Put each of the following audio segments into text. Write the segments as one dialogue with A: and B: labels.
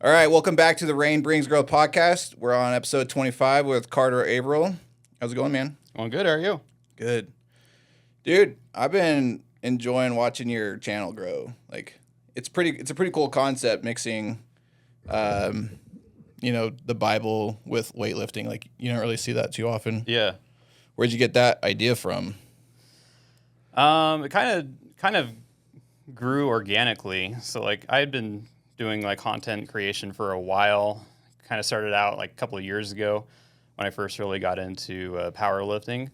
A: All right, welcome back to the Rain Brings Growth podcast. We're on episode 25 with Carter Averill. How's it going, man?
B: Well, good. How are you?
A: Good. Dude, I've been enjoying watching your channel grow. Like, it's a pretty cool concept mixing, the Bible with weightlifting. Like, you don't really see that too often.
B: Yeah.
A: Where'd you get that idea from?
B: It kind of grew organically. So like I had been doing like content creation for a while. Kind of started out like a couple of years ago when I first really got into powerlifting.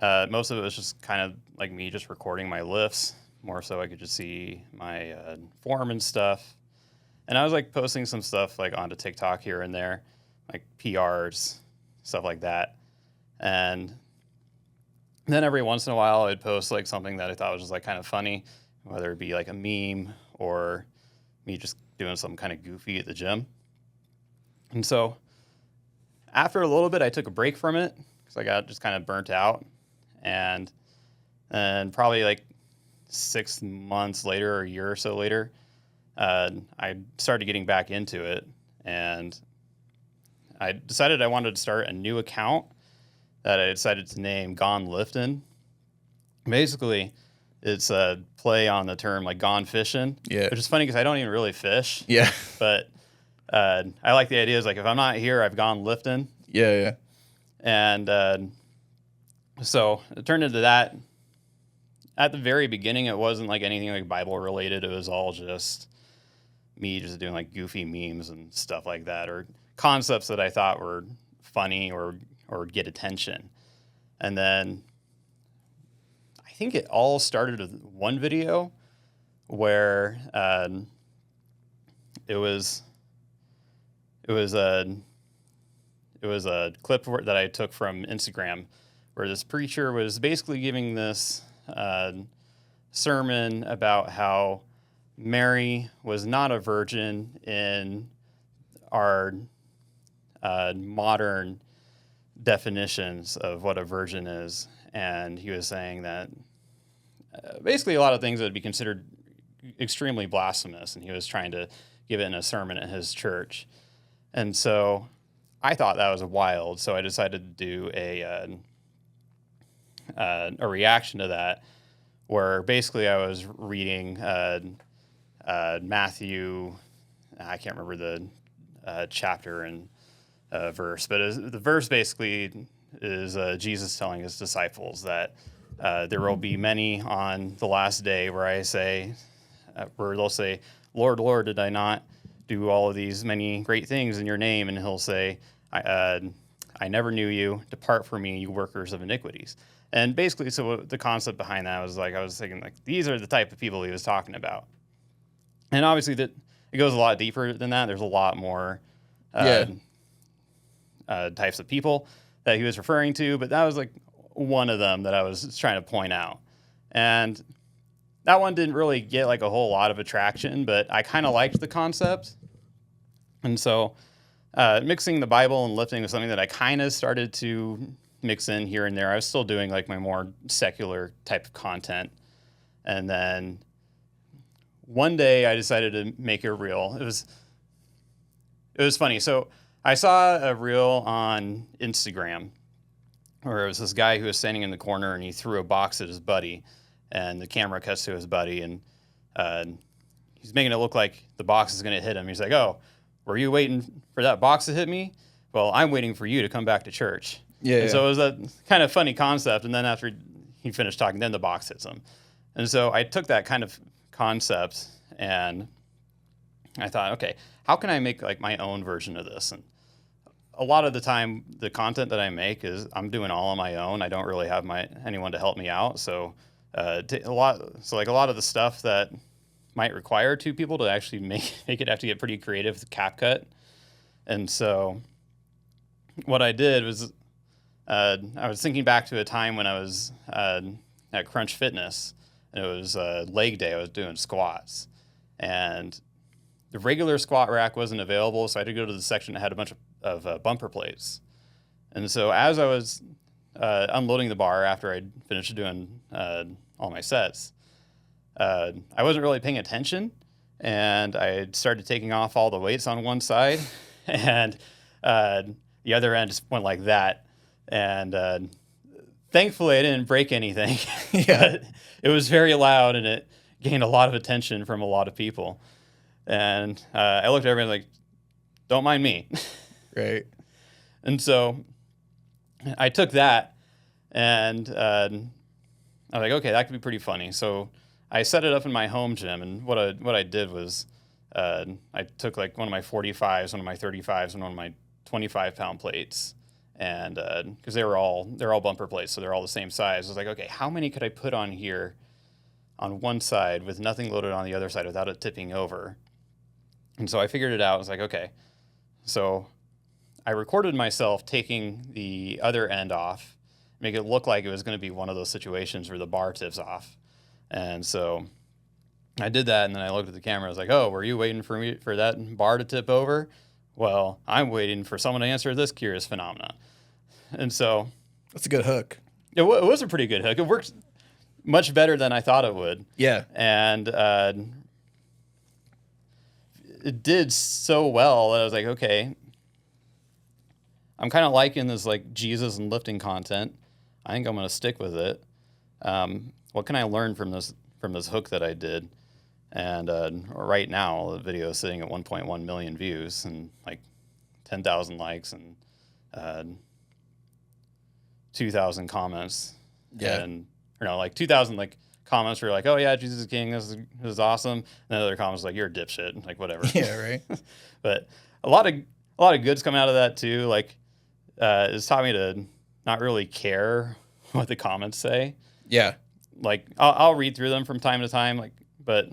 B: Most of it was just kind of like me just recording my lifts, more so I could just see my form and stuff. And I was like posting some stuff like onto TikTok here and there, like PRs, stuff like that. And then every once in a while I'd post like something that I thought was just like kind of funny, whether it be like a meme or me just doing something kind of goofy at the gym. And so after a little bit, I took a break from it because I got just kind of burnt out. And probably like 6 months later or a year or so later, I started getting back into it. And I decided I wanted to start a new account that I decided to name Gone Liftin'. Basically, it's a play on the term like gone fishing,
A: Yeah.
B: which is funny because I don't even really fish.
A: Yeah.
B: But I like the idea is like if I'm not here, I've gone lifting.
A: Yeah.
B: And so it turned into that. At the very beginning, it wasn't like anything like Bible related. It was all just me just doing like goofy memes and stuff like that, or concepts that I thought were funny or get attention. And then I think it all started with one video where it was a clip that I took from Instagram where this preacher was basically giving this sermon about how Mary was not a virgin in our modern definitions of what a virgin is. And he was saying that basically a lot of things that would be considered extremely blasphemous, and he was trying to give it in a sermon at his church. And so I thought that was wild, so I decided to do a reaction to that, where basically I was reading Matthew, I can't remember the chapter and verse, but the verse basically is Jesus telling his disciples that there will be many on the last day where they'll say, Lord, Lord, did I not do all of these many great things in your name? And he'll say, I never knew you. Depart from me, you workers of iniquities. And basically, so the concept behind that was like, I was thinking like, these are the type of people he was talking about. And obviously that it goes a lot deeper than that. There's a lot more types of people that he was referring to, but that was like one of them that I was trying to point out. And that one didn't really get like a whole lot of attraction, but I kind of liked the concept. And so mixing the Bible and lifting was something that I kind of started to mix in here and there. I was still doing like my more secular type of content. And then one day I decided to make a reel. It was funny. So I saw a reel on Instagram where it was this guy who was standing in the corner and he threw a box at his buddy, and the camera cuts to his buddy, and he's making it look like the box is going to hit him. He's like, "Oh, were you waiting for that box to hit me? Well, I'm waiting for you to come back to church." And so it was a kind of funny concept. And then after he finished talking, then the box hits him. And so I took that kind of concept and I thought, okay, how can I make like my own version of this? And a lot of the time, the content that I make is I'm doing all on my own. I don't really have anyone to help me out. So a lot of the stuff that might require two people to actually make it have to get pretty creative with CapCut. And so what I did was I was thinking back to a time when I was at Crunch Fitness, and it was leg day. I was doing squats, and the regular squat rack wasn't available, so I had to go to the section that had a bunch of bumper plates. And so as I was unloading the bar after I'd finished doing all my sets, I wasn't really paying attention, and I started taking off all the weights on one side, and the other end just went like that. And thankfully, I didn't break anything.
A: Yeah.
B: But it was very loud, and it gained a lot of attention from a lot of people. And I looked at everyone like, "Don't mind me."
A: Right.
B: And so I took that, and I was like, "Okay, that could be pretty funny." So I set it up in my home gym, and what I did was I took like one of my 45s, one of my 35s, and one of my 25-pound plates, and because they're all bumper plates, so they're all the same size. I was like, okay, how many could I put on here on one side with nothing loaded on the other side without it tipping over? And so I figured it out. I was like, okay, so I recorded myself taking the other end off, make it look like it was going to be one of those situations where the bar tips off, and so I did that, and then I looked at the camera. I was like, "Oh, were you waiting for me for that bar to tip over? Well, I'm waiting for someone to answer this curious phenomena." And so
A: That's a good hook.
B: it was a pretty good hook. It worked much better than I thought it would,
A: Yeah.
B: and it did so well that I was like, "Okay, I'm kind of liking this like Jesus and lifting content. I think I'm going to stick with it. What can I learn from this hook that I did?" And right now, the video is sitting at 1.1 million views and like 10,000 likes and 2,000 comments.
A: Yeah.
B: And, like 2,000 like comments were like, "Oh yeah, Jesus is king. This is awesome." And then other comments like, "You're a dipshit." Like whatever.
A: Yeah. Right.
B: But a lot of goods come out of that too. Like it's taught me to not really care what the comments say.
A: Yeah.
B: Like I'll read through them from time to time. But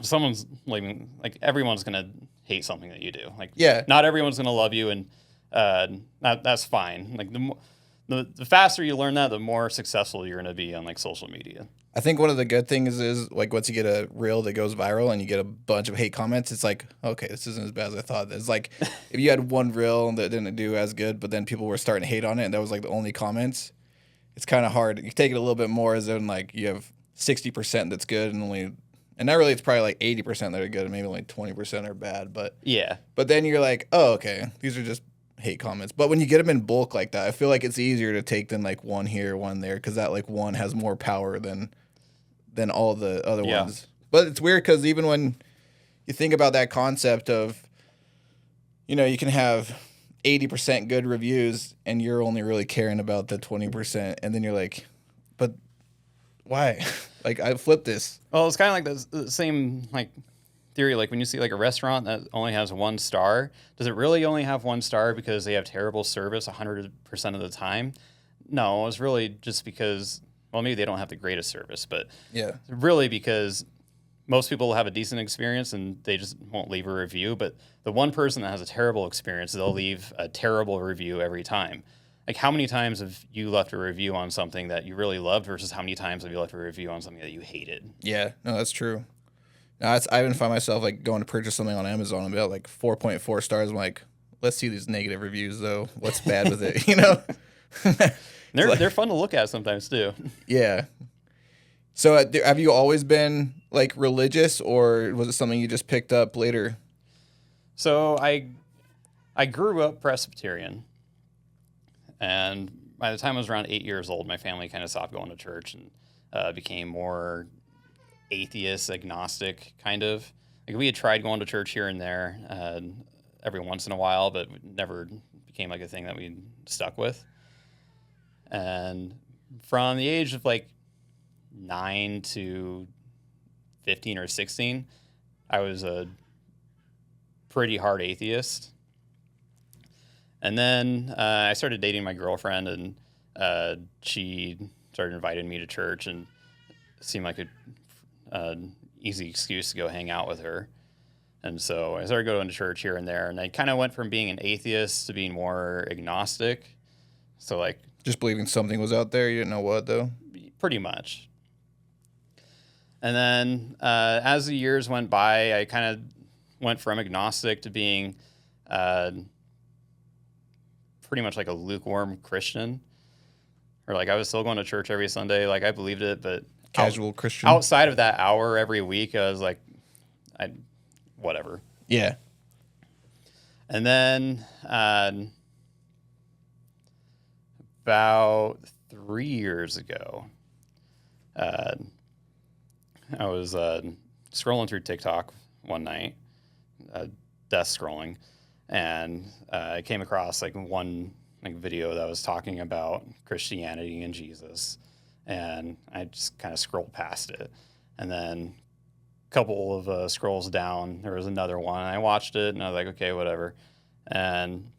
B: someone's like everyone's gonna hate something that you do. Like,
A: Yeah.
B: not everyone's gonna love you, and that's fine. Like the faster you learn that, the more successful you're gonna be on like social media.
A: I think one of the good things is like once you get a reel that goes viral and you get a bunch of hate comments, it's like, okay, this isn't as bad as I thought. It's like if you had one reel that didn't do as good, but then people were starting to hate on it, and that was like the only comments. It's kind of hard. You take it a little bit more as in like you have 60% that's good and not really, it's probably like 80% that are good and maybe only 20% are bad. But then you're like, oh, okay, these are just hate comments. But when you get them in bulk like that, I feel like it's easier to take than like one here, one there, because that like one has more power than all the other ones. But it's weird because even when you think about that concept of, you can have 80% good reviews and you're only really caring about the 20%, and then you're like, but why? Like, I flipped this.
B: Well, it's kind of like the same like theory. Like when you see like a restaurant that only has 1 star, does it really only have 1 star because they have terrible service 100% of the time? No, it's really just because, well, maybe they don't have the greatest service, but
A: Yeah.
B: really because most people have a decent experience and they just won't leave a review. But the one person that has a terrible experience, they'll leave a terrible review every time. Like, how many times have you left a review on something that you really loved versus how many times have you left a review on something that you hated?
A: Yeah, no, that's true. No, I even find myself like going to purchase something on Amazon and be at like 4.4 stars. I'm like, let's see these negative reviews though. What's bad with it?
B: They're fun to look at sometimes too.
A: Yeah. So have you always been like religious, or was it something you just picked up later?
B: So I grew up Presbyterian, and by the time I was around 8 years old, my family kind of stopped going to church and became more atheist, agnostic, kind of. Like, we had tried going to church here and there every once in a while, but it never became like a thing that we stuck with. And from the age of like 9 to 15 or 16, I was a pretty hard atheist. And then I started dating my girlfriend, and she started inviting me to church, and it seemed like an easy excuse to go hang out with her. And so I started going to church here and there, and I kind of went from being an atheist to being more agnostic. So, like,
A: just believing something was out there. You didn't know what, though?
B: Pretty much. And then as the years went by, I kind of went from agnostic to being pretty much like a lukewarm Christian. Or like, I was still going to church every Sunday. Like, I believed it, but
A: Casual Christian.
B: outside of that hour every week, I was like, whatever.
A: Yeah.
B: And then about 3 years ago, I was scrolling through TikTok one night, desk scrolling, and I came across like one video that was talking about Christianity and Jesus, and I just kind of scrolled past it. And then a couple of scrolls down, there was another one, and I watched it, and I was like, okay, whatever. And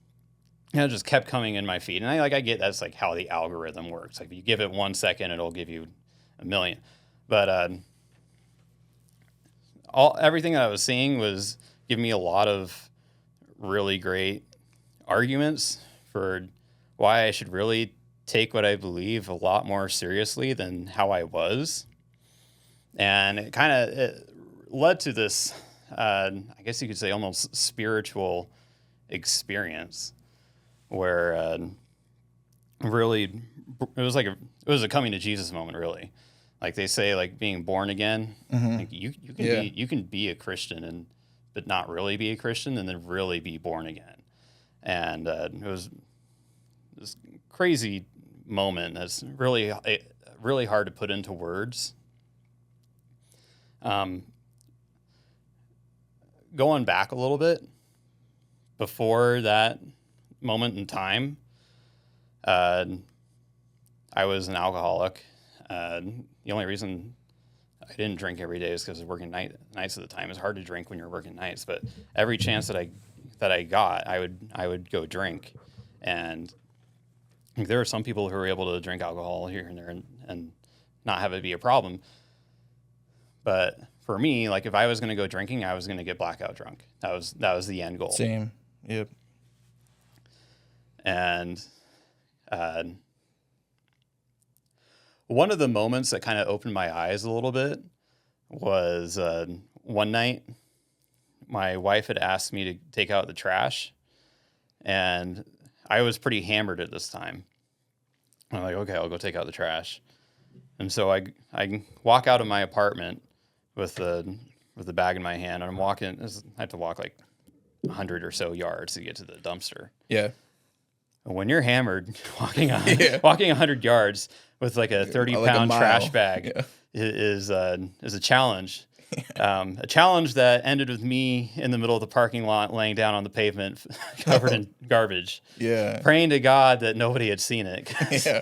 B: it just kept coming in my feed, and I get that's like how the algorithm works. Like if you give it 1 second, it'll give you a million. But everything that I was seeing was giving me a lot of really great arguments for why I should really take what I believe a lot more seriously than how I was. And it kind of led to this, I guess you could say, almost spiritual experience where really it was a coming to Jesus moment, really. Like they say, like being born again, like you can be a Christian but not really be a Christian, and then really be born again. And it was this crazy moment that's really hard to put into words. Going back a little bit, before that moment in time, I was an alcoholic. The only reason I didn't drink every day is because I was working nights at the time. It's hard to drink when you're working nights, but every chance that I got, I would go drink. And there are some people who are able to drink alcohol here and there and not have it be a problem. But for me, like if I was going to go drinking, I was going to get blackout drunk. That was the end goal.
A: Same. Yep.
B: And one of the moments that kind of opened my eyes a little bit was one night my wife had asked me to take out the trash, and I was pretty hammered at this time. I'm like, okay, I'll go take out the trash. And so I walk out of my apartment with the bag in my hand, and I'm walking. I have to walk like 100 or so yards to get to the dumpster.
A: Yeah.
B: When you're hammered, walking 100 yards with like a 30-pound trash bag is a challenge. A challenge that ended with me in the middle of the parking lot, laying down on the pavement, covered in garbage.
A: Yeah.
B: Praying to God that nobody had seen it.
A: Yeah.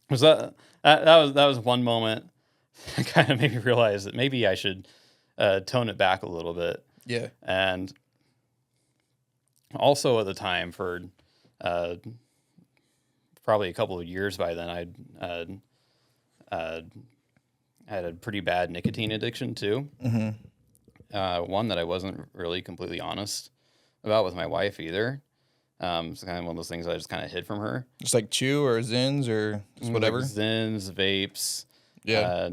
B: Was that was one moment that kind of made me realize that maybe I should tone it back a little bit.
A: Yeah.
B: And also at the time, for probably a couple of years by then, I had a pretty bad nicotine addiction too. Mm-hmm. One that I wasn't really completely honest about with my wife either. It's kind of one of those things I just kind of hid from her.
A: Just like chew or Zins or just whatever?
B: Like Zins, vapes.
A: Yeah.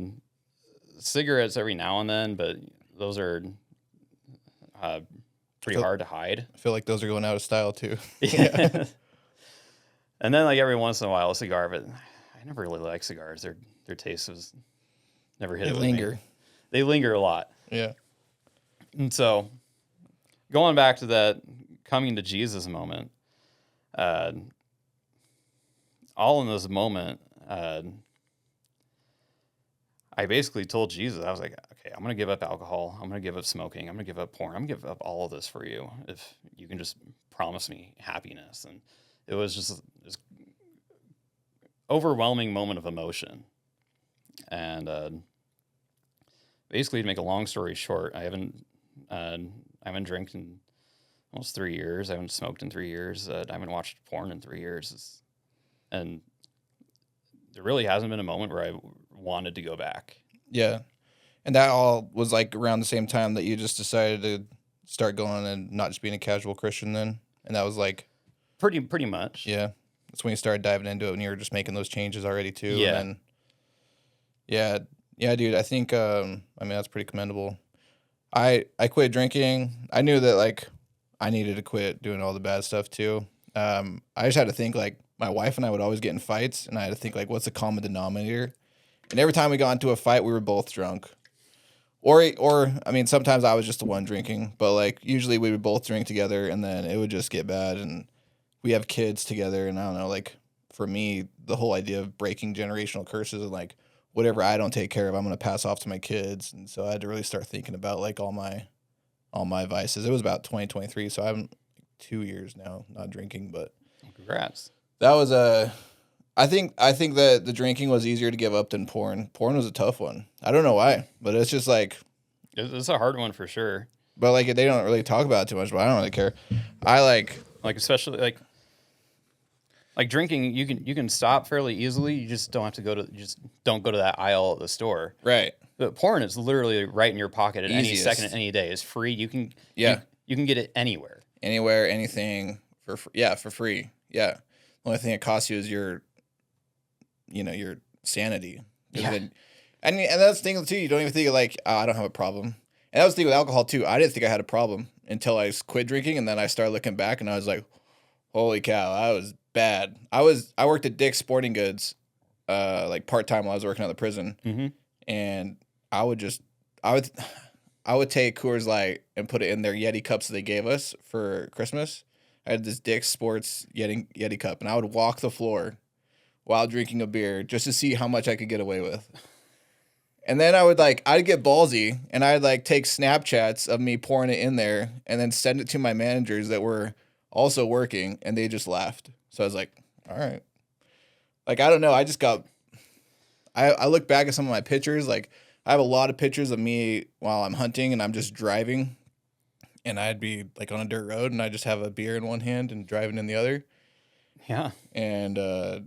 B: Cigarettes every now and then, but those are pretty hard to hide.
A: I feel like those are going out of style too.
B: Yeah. And then like every once in a while a cigar, but I never really liked cigars. Their taste was never hit. They linger. They linger a lot.
A: Yeah.
B: And so going back to that coming to Jesus moment, all in this moment, I basically told Jesus, I was like, okay, I'm going to give up alcohol. I'm going to give up smoking. I'm going to give up porn. I'm going to give up all of this for you if you can just promise me happiness. And it was just this overwhelming moment of emotion. And basically, to make a long story short, I haven't drank in almost 3 years. I haven't smoked in 3 years. I haven't watched porn in 3 years. And there really hasn't been a moment where I wanted to go back.
A: Yeah. And that all was like around the same time that you just decided to start going and not just being a casual Christian then? And that was like...
B: Pretty much.
A: Yeah. That's when you started diving into it and you were just making those changes already too.
B: Yeah.
A: And then, yeah, dude, I think, that's pretty commendable. I quit drinking. I knew that like I needed to quit doing all the bad stuff too. I just had to think like my wife and I would always get in fights, and I had to think like, what's the common denominator? And every time we got into a fight, we were both drunk. Or I mean, sometimes I was just the one drinking, but like usually we would both drink together, and then it would just get bad. And we have kids together, and I don't know, like for me, the whole idea of breaking generational curses and like whatever I don't take care of, I'm gonna pass off to my kids. And so I had to really start thinking about like all my vices. It was about 2023, so I'm 2 years now not drinking, but
B: Congrats.
A: that was a. I think that the drinking was easier to give up than porn. Porn was a tough one. I don't know why, but it's just like,
B: It's a hard one for sure.
A: but like they don't really talk about it too much. But I don't really care. I like
B: Like especially like drinking, you can stop fairly easily. You just don't have to don't go to that aisle at the store.
A: right
B: But porn is literally right in your pocket at any
A: Easiest.
B: second, any day. It's free.
A: Yeah.
B: You can get it anywhere.
A: anywhere, anything for free. Yeah, the only thing it costs you is your sanity.
B: Yeah.
A: And that's the thing too. You don't even think like, oh, I don't have a problem. And that was the thing with alcohol too. I didn't think I had a problem until I quit drinking, and then I started looking back, and I was like, holy cow, I was bad. I worked at Dick's Sporting Goods, like part time while I was working at the prison,
B: Mm-hmm.
A: and I would just I would take Coors Light and put it in their Yeti cups that they gave us for Christmas. I had this Dick's Sports Yeti cup, and I would walk the floor while drinking a beer just to see how much I could get away with. And then I'd get ballsy, and I'd like take Snapchats of me pouring it in there and then send it to my managers that were also working, and they just laughed. So I was like, all right. Like, I don't know. I look back at some of my pictures. Like, I have a lot of pictures of me while I'm hunting and I'm just driving, and I'd be like on a dirt road, and I just have a beer in one hand and driving in the other.
B: Yeah.
A: And I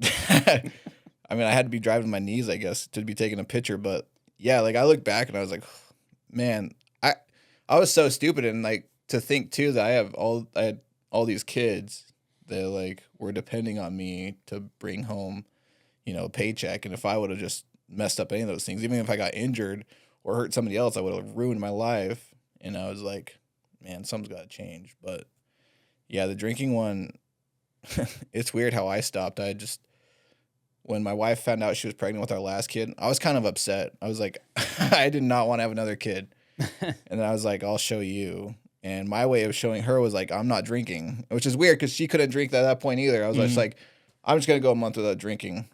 A: mean, I had to be driving my knees, I guess, to be taking a picture. But yeah, like I look back and I was like, man, I was so stupid. And like to think too that I had all these kids that like were depending on me to bring home, a paycheck. And if I would have just messed up any of those things, even if I got injured or hurt somebody else, I would have ruined my life. And I was like, man, something's got to change. But yeah, the drinking one, it's weird how I stopped. When my wife found out she was pregnant with our last kid, I was kind of upset. I was like, I did not want to have another kid. And then I was like, I'll show you. And my way of showing her was like, I'm not drinking, which is weird because she couldn't drink at that point either. I was just like, I'm just going to go a month without drinking.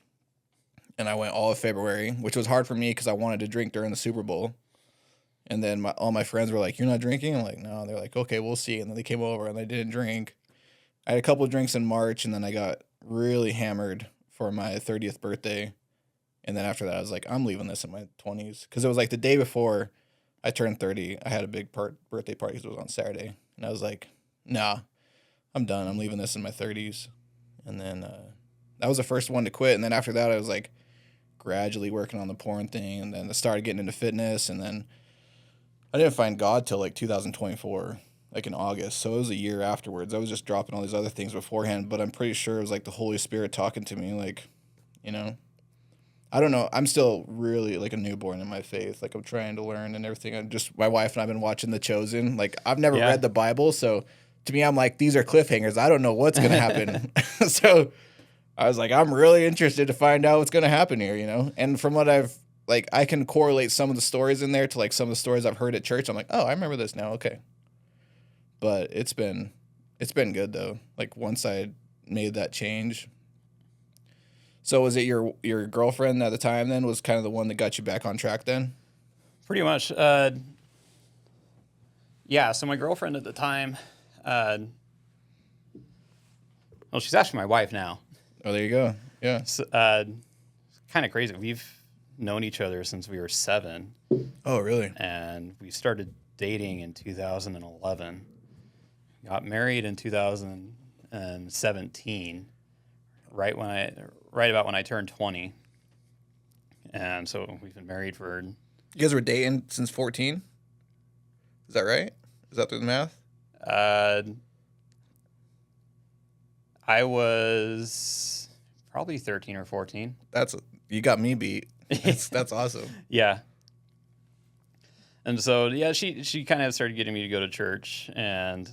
A: And I went all of February, which was hard for me because I wanted to drink during the Super Bowl. And then all my friends were like, you're not drinking? I'm like, no. They're like, okay, we'll see. And then they came over and they didn't drink. I had a couple of drinks in March, and then I got really hammered for my 30th birthday. And then after that, I was like, I'm leaving this in my 20s. Because it was like the day before I turned 30. I had a big birthday party because it was on Saturday. And I was like, nah, I'm done. I'm leaving this in my 30s. And then that was the first one to quit. And then after that, I was like gradually working on the porn thing. And then I started getting into fitness. And then I didn't find God till like 2024. Like in August. So it was a year afterwards. I was just dropping all these other things beforehand, but I'm pretty sure it was like the Holy Spirit talking to me, like, I don't know. I'm still really like a newborn in my faith. Like I'm trying to learn and everything. My wife and I've been watching The Chosen. Like I've never read the Bible. So to me, I'm like, these are cliffhangers. I don't know what's going to happen. So I was like, I'm really interested to find out what's going to happen here, And from what I can correlate some of the stories in there to like some of the stories I've heard at church. I'm like, oh, I remember this now. Okay. But it's been good though. Like once I made that change. So was it your girlfriend at the time then was kind of the one that got you back on track then?
B: Pretty much. Yeah. So my girlfriend at the time, well, she's actually my wife now.
A: Oh, there you go. Yeah.
B: So, kind of crazy. We've known each other since we were 7.
A: Oh, really?
B: And we started dating in 2011. Got married in 2017, right about when I turned 20. And so we've been married for.
A: You guys were dating since 14? Is that right? Is that through the math?
B: I was probably 13 or 14.
A: You got me beat. That's awesome.
B: Yeah. And so yeah, she kind of started getting me to go to church, and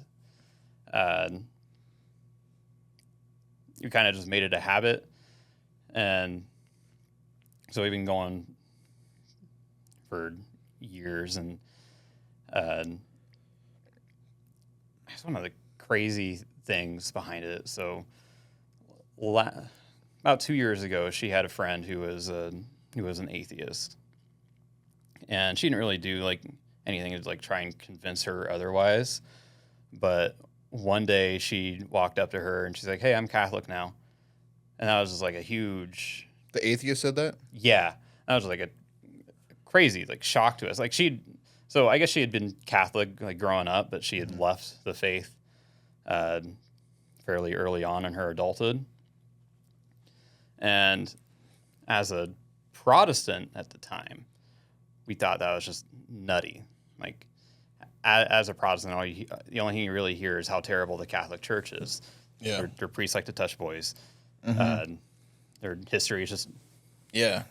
B: we kind of just made it a habit, and so we've been going for years, and it's one of the crazy things behind it. So about 2 years ago, she had a friend who was an atheist, and she didn't really do like anything to like try and convince her otherwise. But one day she walked up to her and she's like, "Hey, I'm Catholic now," and that was just like a huge.
A: The atheist said that?
B: Yeah, that was like a crazy like shock to us. Like so I guess she had been Catholic like growing up, but she had left the faith fairly early on in her adulthood. And as a Protestant at the time, we thought that was just nutty. Like as a Protestant, the only thing you really hear is how terrible the Catholic Church is.
A: Yeah.
B: Their priests like to touch boys. Their history is just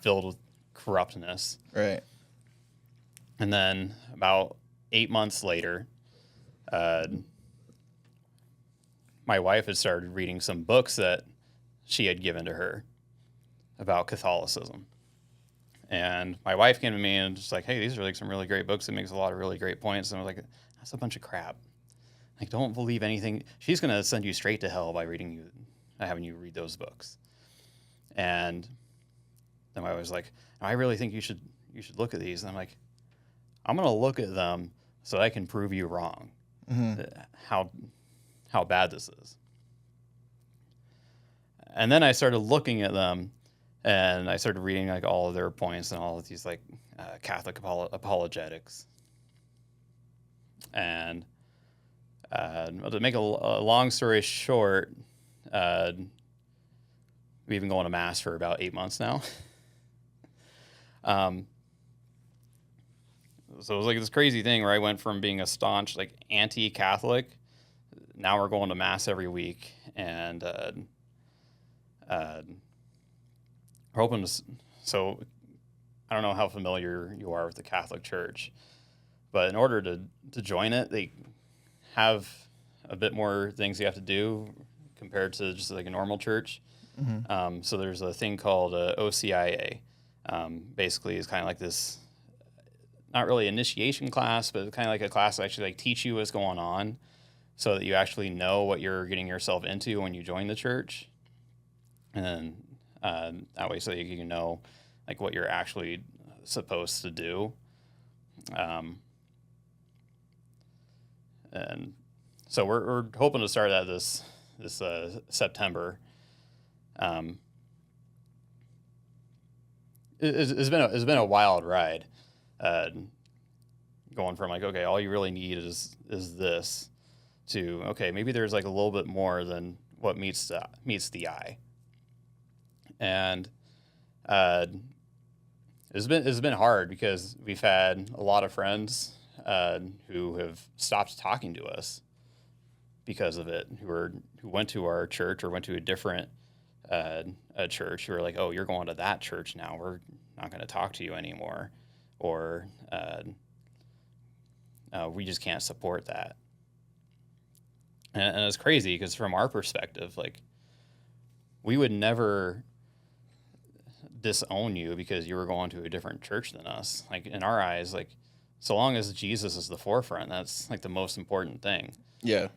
B: filled with corruptness.
A: Right.
B: And then about 8 months later, my wife had started reading some books that she had given to her about Catholicism. And my wife came to me and just like, "Hey, these are like some really great books. It makes a lot of really great points." And I was like, "That's a bunch of crap. Like, don't believe anything. She's going to send you straight to hell by having you read those books." And then my wife was like, "I really think you should look at these." And I'm like, "I'm going to look at them so I can prove you wrong. How bad this is." And then I started looking at them, and I started reading like all of their points and all of these like Catholic apologetics. And to make a long story short, we've been going to mass for about 8 months now. So it was like this crazy thing where I went from being a staunch like anti-Catholic, now we're going to mass every week, and we're hoping to. So I don't know how familiar you are with the Catholic Church, but in order to join it, they have a bit more things you have to do compared to just like a normal church. So there's a thing called OCIA. Basically, it's kind of like this, not really initiation class, but kind of like a class that actually like teach you what's going on, so that you actually know what you're getting yourself into when you join the church, and then that way, so you can know like what you're actually supposed to do. And so we're hoping to start that this September. It's been a wild ride, going from like, okay, all you really need is this, to okay, maybe there's like a little bit more than what meets the eye. And it's been hard because we've had a lot of friends who have stopped talking to us because of it, who went to our church or went to a different a church, who were like, "Oh, you're going to that church now. We're not going to talk to you anymore," or we just can't support that. And it's crazy because from our perspective, like, we would never disown you because you were going to a different church than us. Like, in our eyes, like, so long as Jesus is the forefront, that's like the most important thing.
A: Yeah.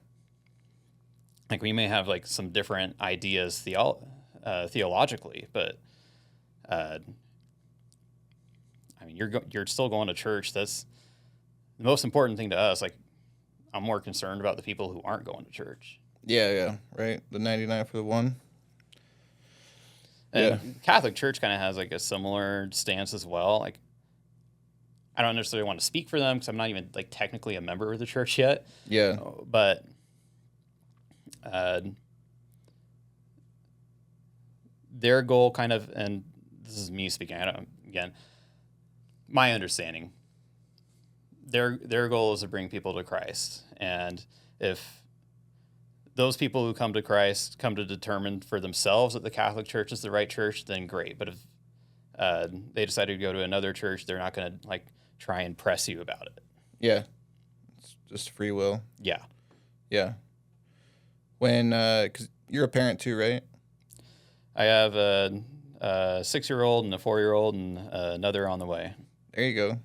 B: Like, we may have like some different ideas theologically, but I mean, you're still going to church. That's the most important thing to us. Like, I'm more concerned about the people who aren't going to church.
A: Yeah, right. The 99 for the one.
B: And Catholic Church kind of has like a similar stance as well. Like, I don't necessarily want to speak for them because I'm not even like technically a member of the church yet.
A: Yeah.
B: But their goal kind of, and this is me speaking, my understanding, their goal is to bring people to Christ. And if those people who come to Christ come to determine for themselves that the Catholic Church is the right church, then great. But if they decide to go to another church, they're not going to like try and press you about it.
A: Yeah. It's just free will.
B: Yeah.
A: Yeah. When, because you're a parent too, right?
B: I have a 6-year-old and a 4-year-old and another on the way.
A: There you go.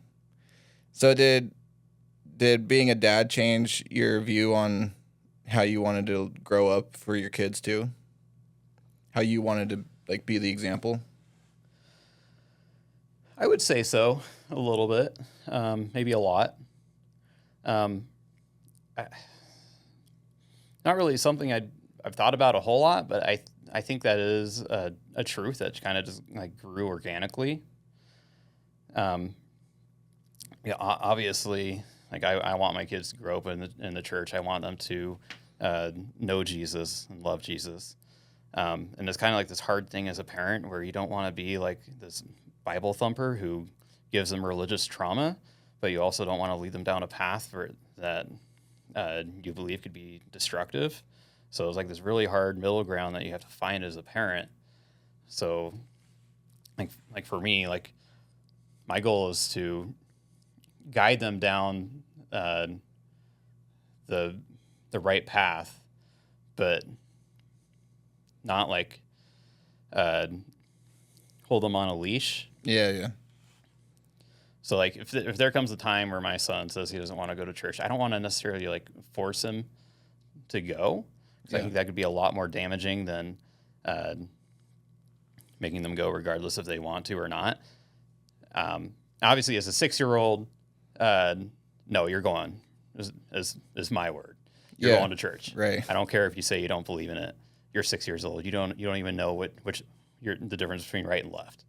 A: So did being a dad change your view on how you wanted to grow up for your kids too? How you wanted to like be the example?
B: I would say so, a little bit, maybe a lot. Um, I, not really something I've thought about a whole lot, but I think that is a truth that kind of just like grew organically. Yeah, obviously, like I want my kids to grow up in the church. I want them to know Jesus and love Jesus. And it's kind of like this hard thing as a parent where you don't want to be like this Bible thumper who gives them religious trauma, but you also don't want to lead them down a path that you believe could be destructive. So it's like this really hard middle ground that you have to find as a parent. So, like for me, like my goal is to guide them down the right path, but not like hold them on a leash.
A: Yeah, yeah.
B: So like if there comes a time where my son says he doesn't want to go to church, I don't want to necessarily like force him to go, because I think that could be a lot more damaging than making them go regardless if they want to or not. Obviously, as a 6-year-old, no, you're going. Is my word. You're going to church.
A: Right.
B: I don't care if you say you don't believe in it. You're 6 years old. You don't even know the difference between right and left.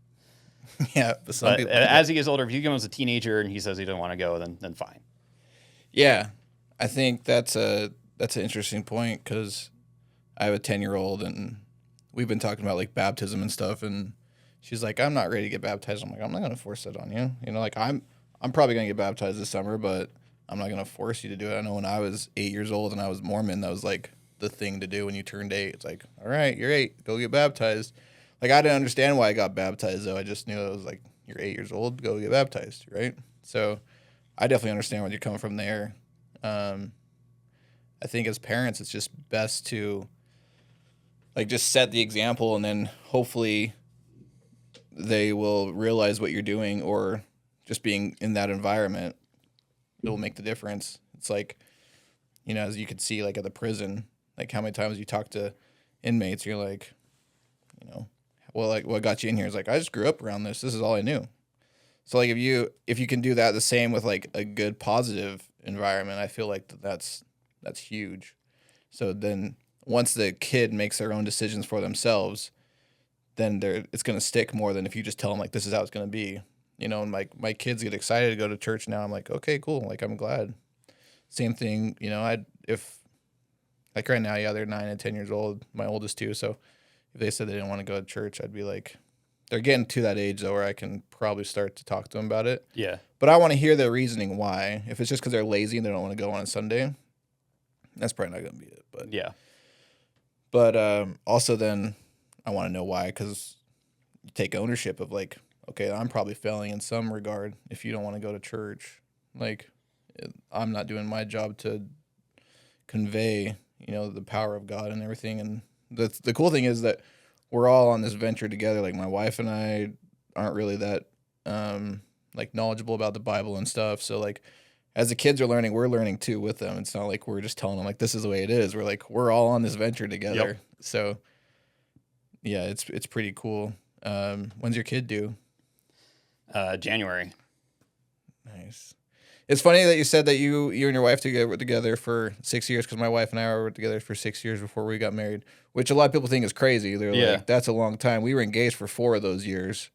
A: Yeah,
B: but as he gets older, if he becomes a teenager and he says he doesn't want to go, then fine.
A: Yeah, I think that's an interesting point, because I have a 10-year-old and we've been talking about like baptism and stuff, and she's like, I'm not ready to get baptized. I'm like, I'm not gonna force it on you. You know, like I'm probably gonna get baptized this summer, but I'm not gonna force you to do it. I know when I was 8 years old and I was Mormon, that was like the thing to do when you turned 8. It's like, all right, you're 8, go get baptized. Like I didn't understand why I got baptized though. I just knew it was like, you're 8 years old, go get baptized, right? So I definitely understand where you're coming from there. I think as parents, it's just best to like just set the example, and then hopefully they will realize what you're doing, or just being in that environment, it will make the difference. It's like, you know, as you could see like at the prison, like how many times you talk to inmates, you're like, you know, well, like what got you in here is like, I just grew up around this. This is all I knew. So like if you can do that the same with like a good positive environment, I feel like that's huge. So then once the kid makes their own decisions for themselves, then it's going to stick more than if you just tell them like, this is how it's going to be. You know, and like my kids get excited to go to church now. I'm like, okay, cool. Like I'm glad. Same thing, you know, if like right now, yeah, they're 9 and 10 years old, my oldest too. So if they said they didn't want to go to church, I'd be like, they're getting to that age though where I can probably start to talk to them about it.
B: Yeah.
A: But I want to hear their reasoning why. If it's just because they're lazy and they don't want to go on a Sunday, that's probably not going to be it. But
B: yeah.
A: But also then I want to know why, because you take ownership of like, okay, I'm probably failing in some regard if you don't want to go to church. Like I'm not doing my job to convey, you know, the power of God and everything. And the cool thing is that we're all on this venture together. Like my wife and I aren't really that like knowledgeable about the Bible and stuff. So like as the kids are learning, we're learning too with them. It's not like we're just telling them like this is the way it is. We're like we're all on this venture together.
B: Yep.
A: So yeah, it's pretty cool. When's your kid due?
B: January.
A: Nice. It's funny that you said that you and your wife were together for 6 years, because my wife and I were together for 6 years before we got married, which a lot of people think is crazy. They're like, that's a long time. We were engaged for 4 of those years,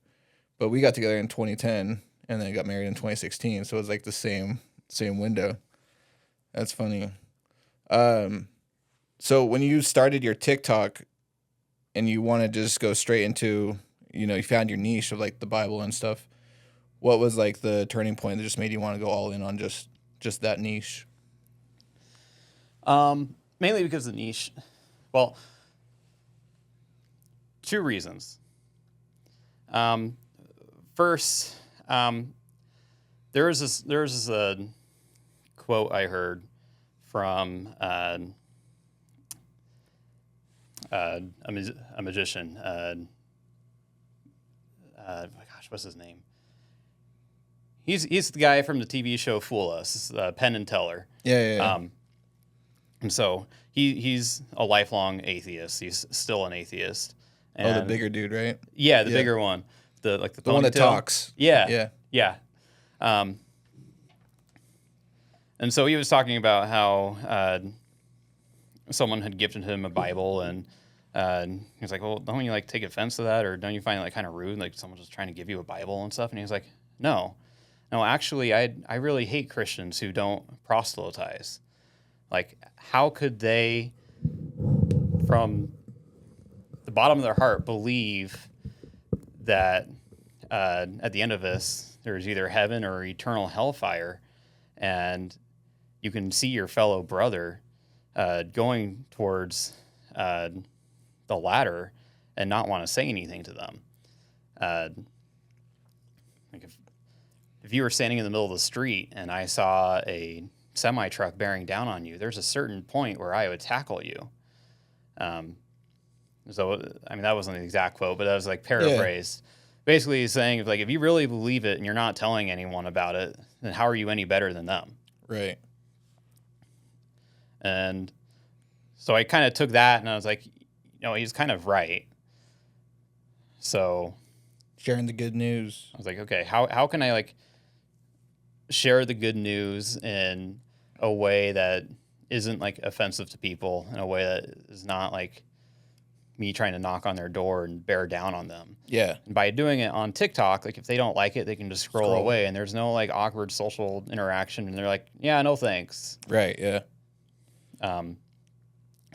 A: but we got together in 2010 and then got married in 2016. So it was like the same window. That's funny. So when you started your TikTok and you wanted to just go straight into, you know, you found your niche of like the Bible and stuff, what was like the turning point that just made you want to go all in on just that niche?
B: Mainly because of the niche. Well, 2 reasons. First, there was this quote I heard from a magician. Gosh, what's his name? he's the guy from the TV show Fool Us, Penn and Teller.
A: Yeah.
B: And so he's a lifelong atheist. He's still an atheist. And
A: the bigger dude, right?
B: Yeah, the bigger one. The
A: one that talks.
B: Yeah. And so he was talking about how someone had gifted him a Bible, and he was like, "Well, don't you like take offense to that, or don't you find it like kind of rude, like someone just trying to give you a Bible and stuff?" And he was like, "No, actually, I really hate Christians who don't proselytize. Like, how could they, from the bottom of their heart, believe that at the end of this there's either heaven or eternal hellfire, and you can see your fellow brother going towards the latter and not want to say anything to them? Like if you were standing in the middle of the street and I saw a semi-truck bearing down on you, there's a certain point where I would tackle you." So, I mean, that wasn't the exact quote, but that was like paraphrased. Yeah. Basically, he's saying, if you really believe it and you're not telling anyone about it, then how are you any better than them?
A: Right.
B: And so I kind of took that and I was like, he's kind of right. So
A: sharing the good news.
B: I was like, okay, how can I like share the good news in a way that isn't like offensive to people, in a way that is not like me trying to knock on their door and bear down on them.
A: Yeah.
B: And by doing it on TikTok, like if they don't like it, they can just scroll away, and there's no like awkward social interaction, and they're like, "Yeah, no thanks."
A: Right. Yeah.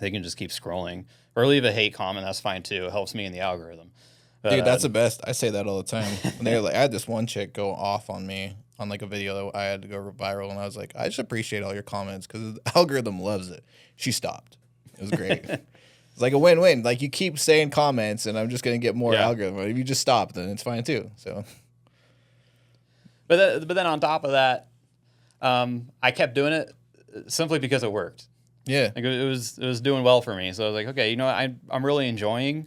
B: They can just keep scrolling or leave a hate comment. That's fine too. It helps me in the algorithm. But,
A: dude, that's the best. I say that all the time. When they're like, I had this one chick go off on me on like a video that I had to go viral, and I was like, I just appreciate all your comments because the algorithm loves it. She stopped. It was great. It's like a win-win. Like, you keep saying comments, and I'm just gonna get more algorithm. If you just stop, then it's fine too. So,
B: but then on top of that, I kept doing it simply because it worked.
A: Yeah,
B: like it was doing well for me. So I was like, okay, I'm really enjoying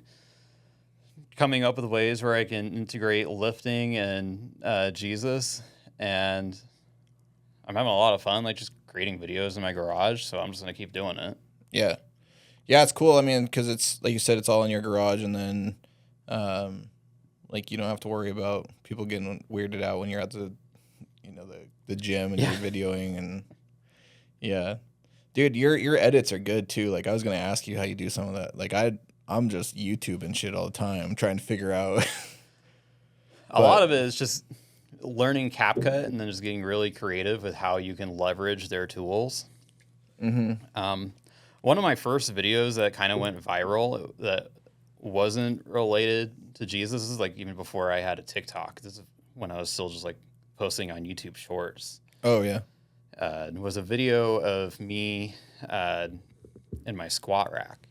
B: coming up with ways where I can integrate lifting and Jesus, and I'm having a lot of fun, like just creating videos in my garage. So I'm just gonna keep doing it.
A: Yeah. Yeah, it's cool. I mean, because it's like you said, it's all in your garage, and then, like you don't have to worry about people getting weirded out when you're at the gym and you're videoing, and dude, your edits are good too. Like I was gonna ask you how you do some of that. Like I'm just YouTube and shit all the time, trying to figure out.
B: A lot of it is just learning CapCut and then just getting really creative with how you can leverage their tools.
A: Mm-hmm.
B: One of my first videos that kind of went viral that wasn't related to Jesus is like even before I had a TikTok. This is when I was still just like posting on YouTube Shorts.
A: Oh yeah.
B: It was a video of me in my squat rack.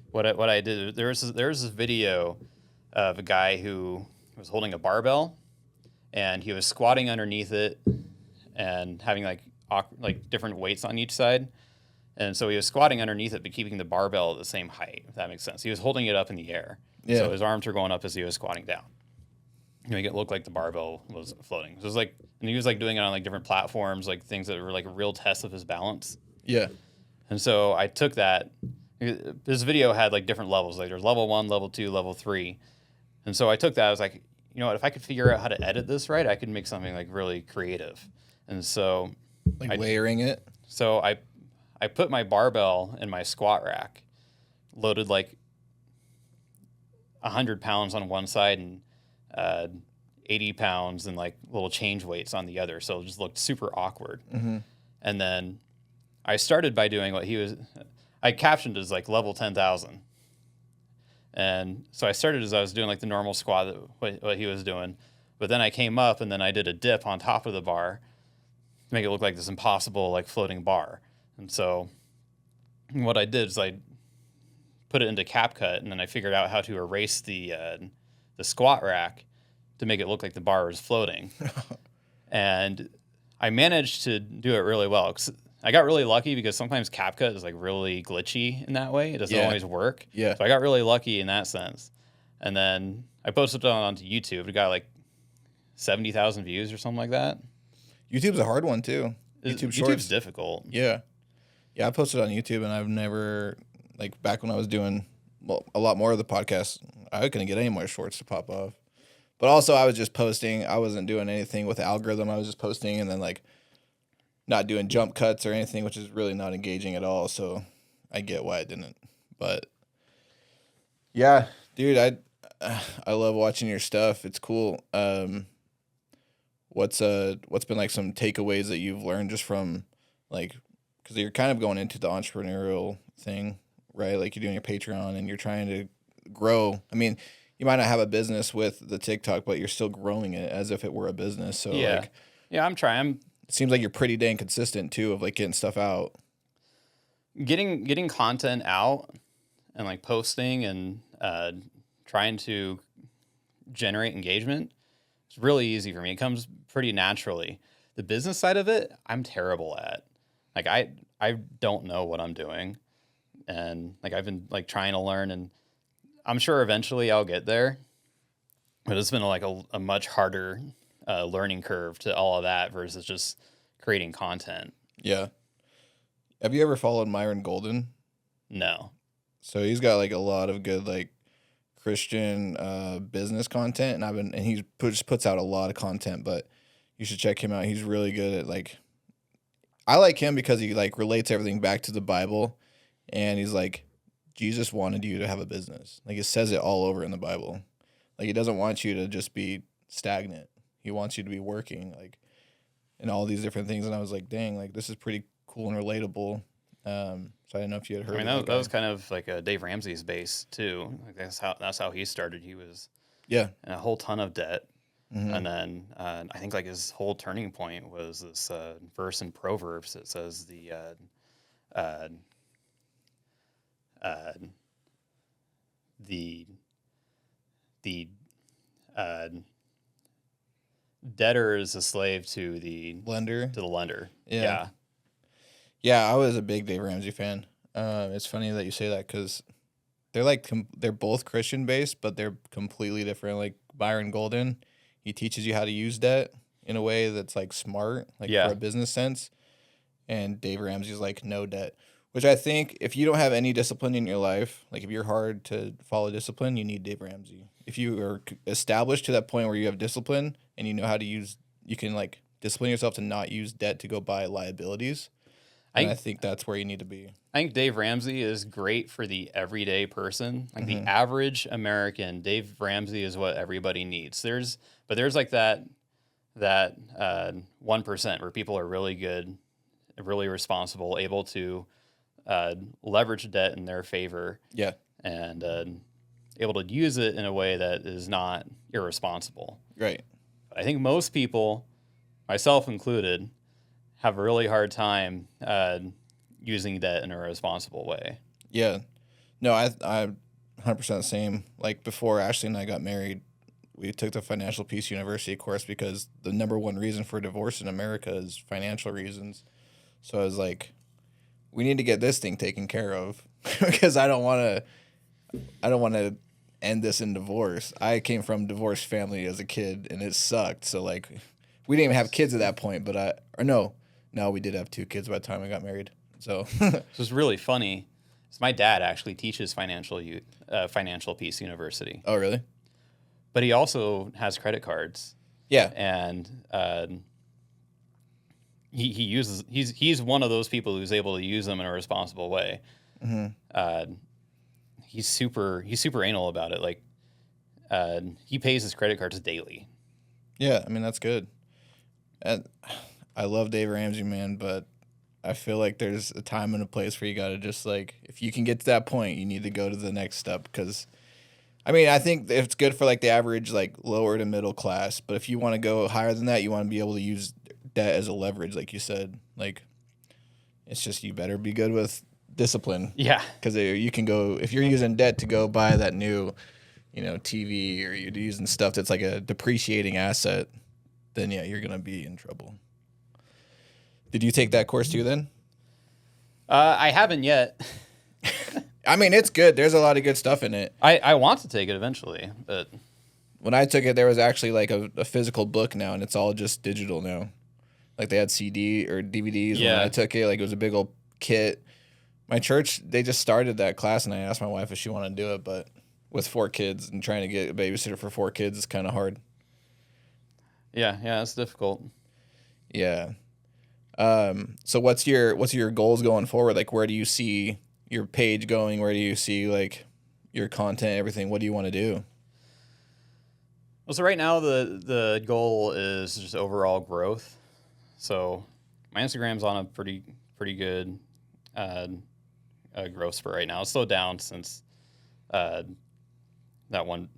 B: What I did, there was this video of a guy who was holding a barbell, and he was squatting underneath it and having like different weights on each side. And so he was squatting underneath it, but keeping the barbell at the same height, if that makes sense. He was holding it up in the air. Yeah. So his arms were going up as he was squatting down. Make it look like the barbell was floating. So it was like, and he was like doing it on like different platforms, like things that were like a real test of his balance.
A: Yeah.
B: And so I took that. This video had like different levels. Like there's level 1, level 2, level 3. And so I took that. I was like, you know what? If I could figure out how to edit this right, I could make something like really creative. And so
A: like layering it.
B: So I put my barbell in my squat rack, loaded like 100 pounds on one side and 80 pounds and like little change weights on the other. So it just looked super awkward.
A: Mm-hmm.
B: And then I started by doing what I captioned as like level 10,000. And so I started as I was doing like the normal squat, what he was doing. But then I came up and then I did a dip on top of the bar to make it look like this impossible like floating bar. And so what I did is I put it into CapCut, and then I figured out how to erase the squat rack to make it look like the bar was floating. And I managed to do it really well. 'Cause I got really lucky because sometimes CapCut is like really glitchy in that way. It doesn't always work.
A: Yeah.
B: So I got really lucky in that sense. And then I posted it onto YouTube. It got like 70,000 views or something like that.
A: YouTube's a hard one too.
B: YouTube's
A: Shorts.
B: difficult.
A: Yeah. Yeah, I posted on YouTube, and I've never, like, back when I was doing a lot more of the podcast, I couldn't get any more shorts to pop off. But also, I was just posting. I wasn't doing anything with the algorithm. I was just posting and then, like, not doing jump cuts or anything, which is really not engaging at all. So I get why I didn't. But yeah, dude, I love watching your stuff. It's cool. What's been like some takeaways that you've learned just from, like, because you're kind of going into the entrepreneurial thing, right? Like, you're doing your Patreon and you're trying to grow. I mean, you might not have a business with the TikTok, but you're still growing it as if it were a business. So
B: Yeah.
A: like,
B: Yeah, I'm trying.
A: it seems like you're pretty dang consistent too, of like getting stuff out.
B: Getting content out and like posting and trying to generate engagement. It's really easy for me. It comes pretty naturally. The business side of it, I'm terrible at. Like, I don't know what I'm doing, and like I've been like trying to learn, and I'm sure eventually I'll get there. But it's been like a much harder learning curve to all of that versus just creating content.
A: Yeah. Have you ever followed Myron Golden?
B: No.
A: So he's got like a lot of good like Christian business content, and he just puts out a lot of content. But you should check him out. He's really good at like. I like him because he like relates everything back to the Bible, and he's like, Jesus wanted you to have a business. Like, it says it all over in the Bible. Like, he doesn't want you to just be stagnant. He wants you to be working, like, and all these different things. And I was like, dang, like, this is pretty cool and relatable. So I didn't know if you had heard.
B: I mean,
A: of
B: that was kind of like a Dave Ramsey's base too. Like, that's how he started. He was in a whole ton of debt. Mm-hmm. And then I think like his whole turning point was this verse in Proverbs that says the debtor is a slave to the
A: lender.
B: Yeah.
A: Yeah, I was a big Dave Ramsey fan. It's funny that you say that because they're like they're both Christian based, but they're completely different. Like Byron Golden, he teaches you how to use debt in a way that's like smart, like for a business sense. And Dave Ramsey's like no debt, which I think if you don't have any discipline in your life, like if you're hard to follow discipline, you need Dave Ramsey. If you are established to that point where you have discipline and you know how to use, you can like discipline yourself to not use debt to go buy liabilities. And I think that's where you need to be.
B: I think Dave Ramsey is great for the everyday person, like the average American. Dave Ramsey is what everybody needs. There's like that 1% where people are really good, really responsible, able to leverage debt in their favor.
A: Yeah,
B: and able to use it in a way that is not irresponsible.
A: Right.
B: I think most people, myself included, have a really hard time using debt in a responsible way.
A: Yeah. No, I 100% the same. Like before Ashley and I got married, we took the Financial Peace University course because the number one reason for divorce in America is financial reasons. So I was like, we need to get this thing taken care of because I don't want to end this in divorce. I came from a divorced family as a kid and it sucked. So like we didn't even have kids at that point, but no, we did have 2 kids by the time we got married. So
B: this is really funny. So my dad actually teaches Financial Peace University.
A: Oh, really?
B: But he also has credit cards.
A: Yeah.
B: And he's one of those people who's able to use them in a responsible way. Mm-hmm. He's super anal about it. Like he pays his credit cards daily.
A: Yeah, I mean that's good. And I love Dave Ramsey, man, but I feel like there's a time and a place where you got to just like, if you can get to that point, you need to go to the next step. Because, I mean, I think it's good for like the average, like lower to middle class. But if you want to go higher than that, you want to be able to use debt as a leverage, like you said. Like, it's just you better be good with discipline.
B: Yeah.
A: Because you can go, if you're using debt to go buy that new, TV, or you're using stuff that's like a depreciating asset, then yeah, you're going to be in trouble. Did you take that course too then?
B: I haven't yet.
A: I mean, it's good. There's a lot of good stuff in it.
B: I want to take it eventually, but
A: when I took it, there was actually like a physical book now, and it's all just digital now. Like they had CD or DVDs. When I took it, like it was a big old kit. My church, they just started that class, and I asked my wife if she wanted to do it, but with 4 kids and trying to get a babysitter for 4 kids is kind of hard.
B: Yeah, it's difficult.
A: Yeah. So what's your goals going forward? Like, where do you see your page going? Where do you see like your content, everything? What do you want to do?
B: Well, so right now the goal is just overall growth. So my Instagram's on a pretty good growth spurt right now. It's slowed down since that one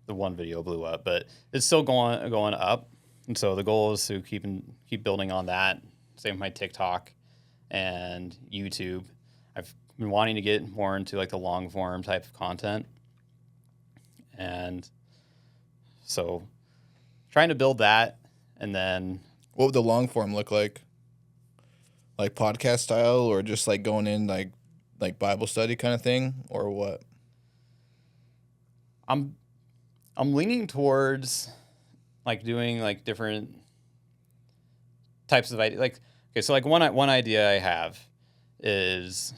B: the one video blew up, but it's still going up. And so the goal is to keep building on that. Same with my TikTok and YouTube. I've been wanting to get more into like the long form type of content. And so trying to build that, and then
A: what would the long form look like? Like podcast style, or just like going in like Bible study kind of thing, or what?
B: I'm leaning towards like doing like different types of ideas. Like, okay, so like one idea I have is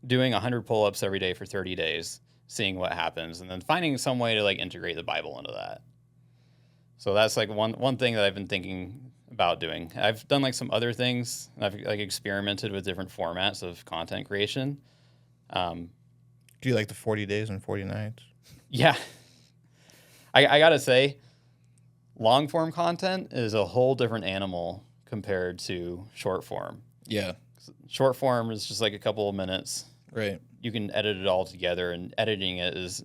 B: doing 100 pull-ups every day for 30 days, seeing what happens, and then finding some way to like integrate the Bible into that. So that's like one thing that I've been thinking about doing. I've done like some other things. I've like experimented with different formats of content creation.
A: Do you like the 40 days and 40 nights?
B: Yeah. I gotta say, long form content is a whole different animal compared to short form.
A: Yeah.
B: Short form is just like a couple of minutes.
A: Right.
B: You can edit it all together, and editing it is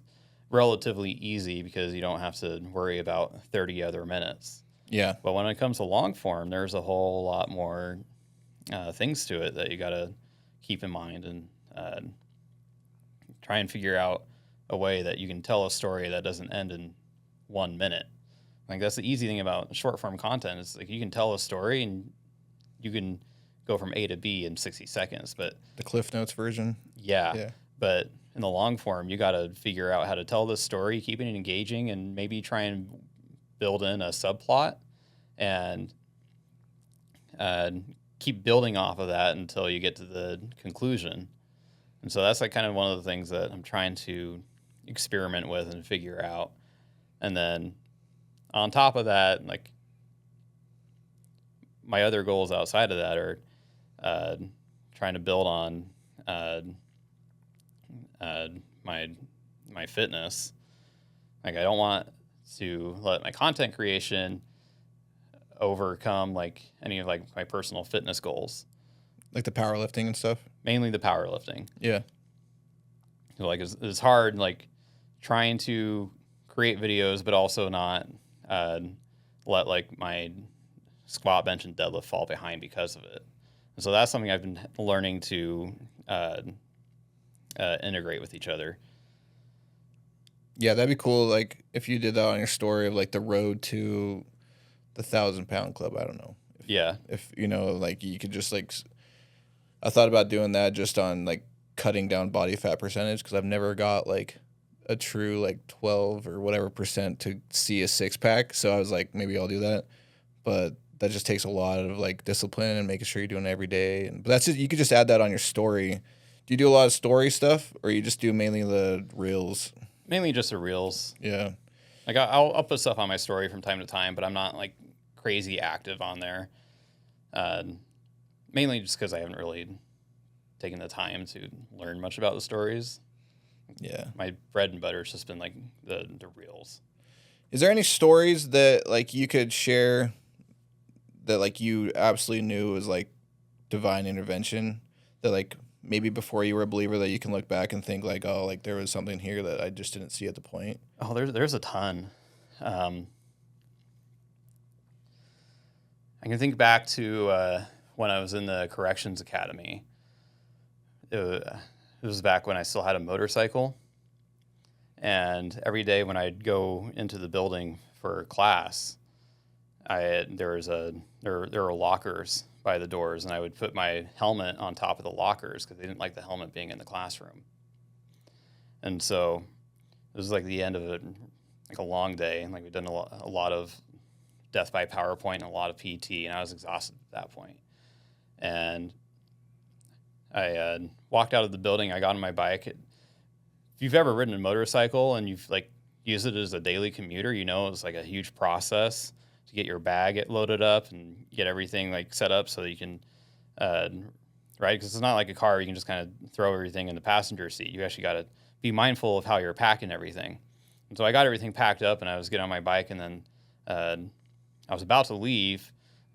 B: relatively easy because you don't have to worry about 30 other minutes.
A: Yeah.
B: But when it comes to long form, there's a whole lot more things to it that you got to keep in mind, and try and figure out a way that you can tell a story that doesn't end in 1 minute. Like that's the easy thing about short form content is like you can tell a story and you can go from A to B in 60 seconds. But
A: the Cliff Notes version.
B: Yeah. But in the long form, you got to figure out how to tell this story, keep it engaging, and maybe try and build in a subplot and keep building off of that until you get to the conclusion. And so that's like kind of one of the things that I'm trying to experiment with and figure out. And then on top of that, like my other goals outside of that are trying to build on my fitness. Like I don't want to let my content creation overcome like any of like my personal fitness goals.
A: Like the powerlifting and stuff?
B: Mainly the powerlifting.
A: Yeah.
B: So like it's hard like trying to create videos but also not let like my squat, bench, and deadlift fall behind because of it. And so that's something I've been learning to integrate with each other.
A: Yeah, that'd be cool. Like if you did that on your story of like the road to the 1,000-pound club. I don't know. If you know, like you could just like, I thought about doing that just on like cutting down body fat percentage because I've never got like a true like 12 or whatever % to see a 6-pack. So I was like, maybe I'll do that. But that just takes a lot of like discipline and making sure you're doing it every day. But that's just, you could just add that on your story. Do you do a lot of story stuff, or you just do mainly the reels?
B: Mainly just the reels.
A: Yeah.
B: Like I'll put stuff on my story from time to time, but I'm not like crazy active on there. Mainly just because I haven't really taken the time to learn much about the stories.
A: Yeah.
B: My bread and butter has just been like the reels.
A: Is there any stories that like you could share that like you absolutely knew was like divine intervention, that like maybe before you were a believer that you can look back and think like, oh, like there was something here that I just didn't see at the point?
B: Oh, there's a ton. I can think back to when I was in the corrections academy. It was back when I still had a motorcycle. And every day when I'd go into the building for class, there were lockers by the doors, and I would put my helmet on top of the lockers because they didn't like the helmet being in the classroom. And so it was like the end of it, like a long day. And like we'd done a lot of death by PowerPoint and a lot of PT, and I was exhausted at that point. And I walked out of the building. I got on my bike. If you've ever ridden a motorcycle and you've like used it as a daily commuter, you know it's like a huge process to get your bag loaded up and get everything like set up so that you can ride. Because it's not like a car where you can just kind of throw everything in the passenger seat. You actually got to be mindful of how you're packing everything. And so I got everything packed up and I was getting on my bike, and then I was about to leave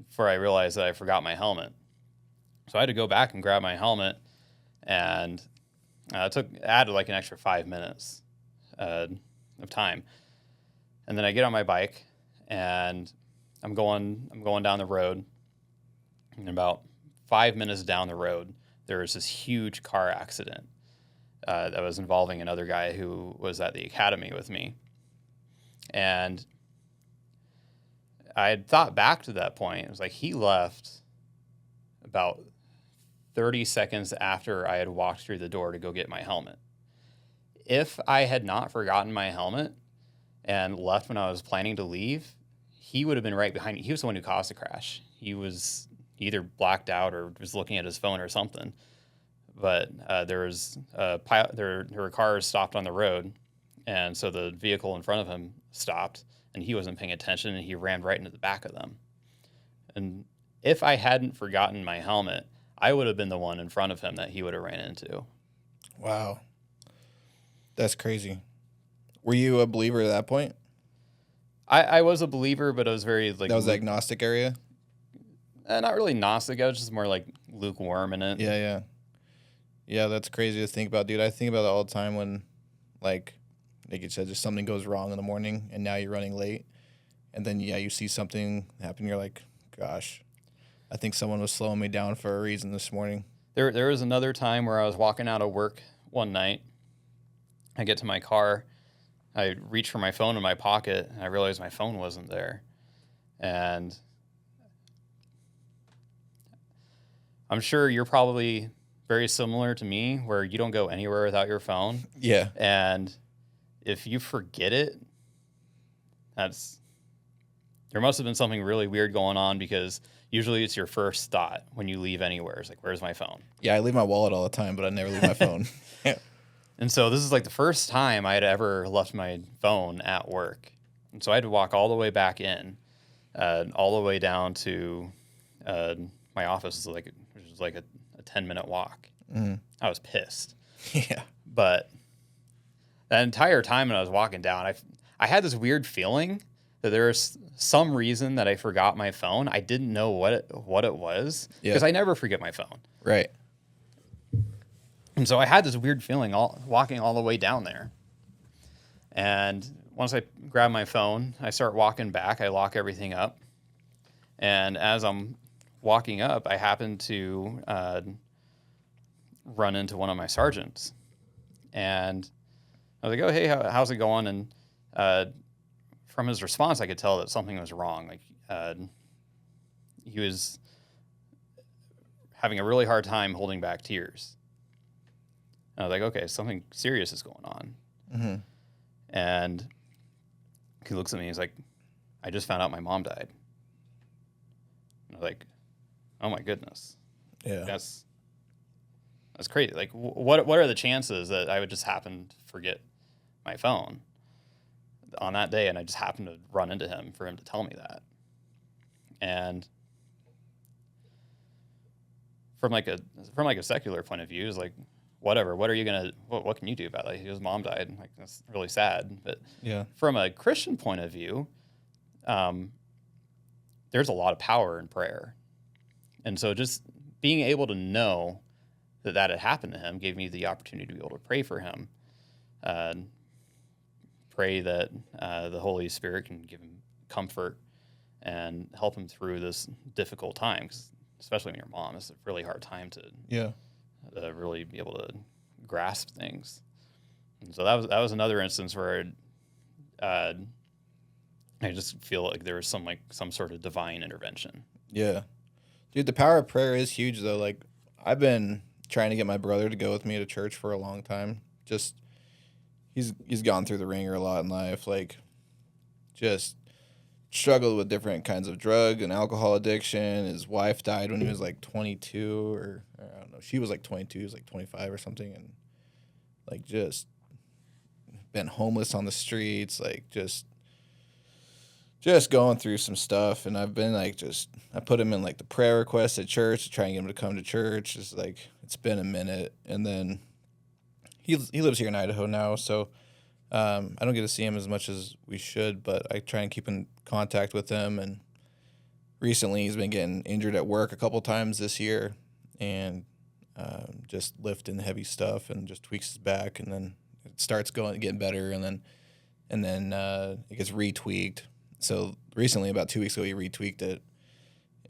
B: before I realized that I forgot my helmet. So I had to go back and grab my helmet, and added like an extra 5 minutes of time. And then I get on my bike, and I'm going down the road. And about 5 minutes down the road, there was this huge car accident that was involving another guy who was at the academy with me. And I had thought back to that point. It was like he left about 30 seconds after I had walked through the door to go get my helmet. If I had not forgotten my helmet and left when I was planning to leave, he would have been right behind me. He was the one who caused the crash. He was either blacked out or was looking at his phone or something. But there were cars stopped on the road, and so the vehicle in front of him stopped, and he wasn't paying attention, and he ran right into the back of them. And if I hadn't forgotten my helmet, I would have been the one in front of him that he would have ran into.
A: Wow. That's crazy. Were you a believer at that point?
B: I was a believer, but I was very like...
A: That was the agnostic area?
B: Not really Gnostic. I was just more like lukewarm in it.
A: Yeah. Yeah, that's crazy to think about, dude. I think about that all the time when, like you said, just something goes wrong in the morning and now you're running late. And then, you see something happen. You're like, gosh, I think someone was slowing me down for a reason this morning.
B: There was another time where I was walking out of work one night. I get to my car. I reach for my phone in my pocket, and I realized my phone wasn't there. And I'm sure you're probably very similar to me, where you don't go anywhere without your phone.
A: Yeah.
B: And if you forget it, there must have been something really weird going on, because usually it's your first thought when you leave anywhere. It's like, where's my phone?
A: Yeah, I leave my wallet all the time, but I never leave my phone. Yeah.
B: And so this is like the first time I had ever left my phone at work. And so I had to walk all the way back in, all the way down to my office, which was like a 10-minute walk.
A: Mm-hmm.
B: I was pissed.
A: Yeah.
B: But that entire time when I was walking down, I had this weird feeling that there was some reason that I forgot my phone. I didn't know what it was, because I never forget my phone.
A: Right.
B: And so I had this weird feeling walking all the way down there. And once I grab my phone, I start walking back. I lock everything up. And as I'm walking up, I happen to run into one of my sergeants. And I was like, oh, hey, how's it going? And from his response, I could tell that something was wrong. Like he was having a really hard time holding back tears. And I was like, okay, something serious is going on.
A: Mm-hmm.
B: And he looks at me, he's like, I just found out my mom died. And I was like, oh my goodness.
A: Yeah.
B: That's crazy. Like, what are the chances that I would just happen to forget my phone on that day, and I just happened to run into him for him to tell me that? And from like a secular point of view, is like, whatever. What are you gonna? What can you do about it? Like, his mom died. Like, that's really sad. But
A: yeah,
B: from a Christian point of view, there's a lot of power in prayer, and so just being able to know that had happened to him gave me the opportunity to be able to pray for him, pray that the Holy Spirit can give him comfort and help him through this difficult time. 'Cause especially when your mom, it's a really hard time to really be able to grasp things. And so that was another instance where I just feel like there was some sort of divine intervention.
A: Yeah. Dude, the power of prayer is huge, though. Like, I've been trying to get my brother to go with me to church for a long time. Just, he's gone through the ringer a lot in life. Like, just struggled with different kinds of drug and alcohol addiction. His wife died when he was like 22, or I don't know. She was like 22, he was like 25 or something, and like just been homeless on the streets, like just going through some stuff. And I've been like, I put him in like the prayer request at church to try and get him to come to church. It's like, it's been a minute. And then he lives here in Idaho now, so I don't get to see him as much as we should, but I try and keep in contact with him. And recently he's been getting injured at work a couple times this year, and just lifting heavy stuff and just tweaks his back, and then it starts getting better, and then it gets retweaked. So recently, about 2 weeks ago, he retweaked it,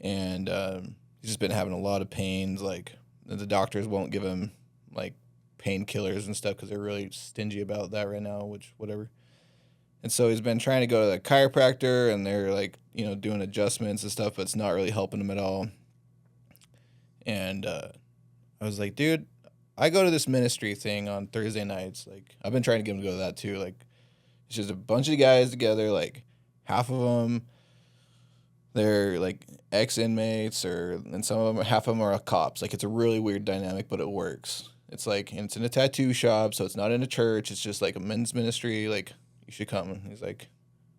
A: and he's just been having a lot of pains. Like, the doctors won't give him like painkillers and stuff because they're really stingy about that right now, which whatever. And so he's been trying to go to the chiropractor, and they're like, doing adjustments and stuff, but it's not really helping him at all. And I was like, dude, I go to this ministry thing on Thursday nights. Like, I've been trying to get him to go to that too. Like, it's just a bunch of guys together. Like, half of them, they're like ex-inmates, and some of them, half of them are cops. Like, it's a really weird dynamic, but it works. It's like, and it's in a tattoo shop, so it's not in a church. It's just like a men's ministry. Like, you should come. And he's like,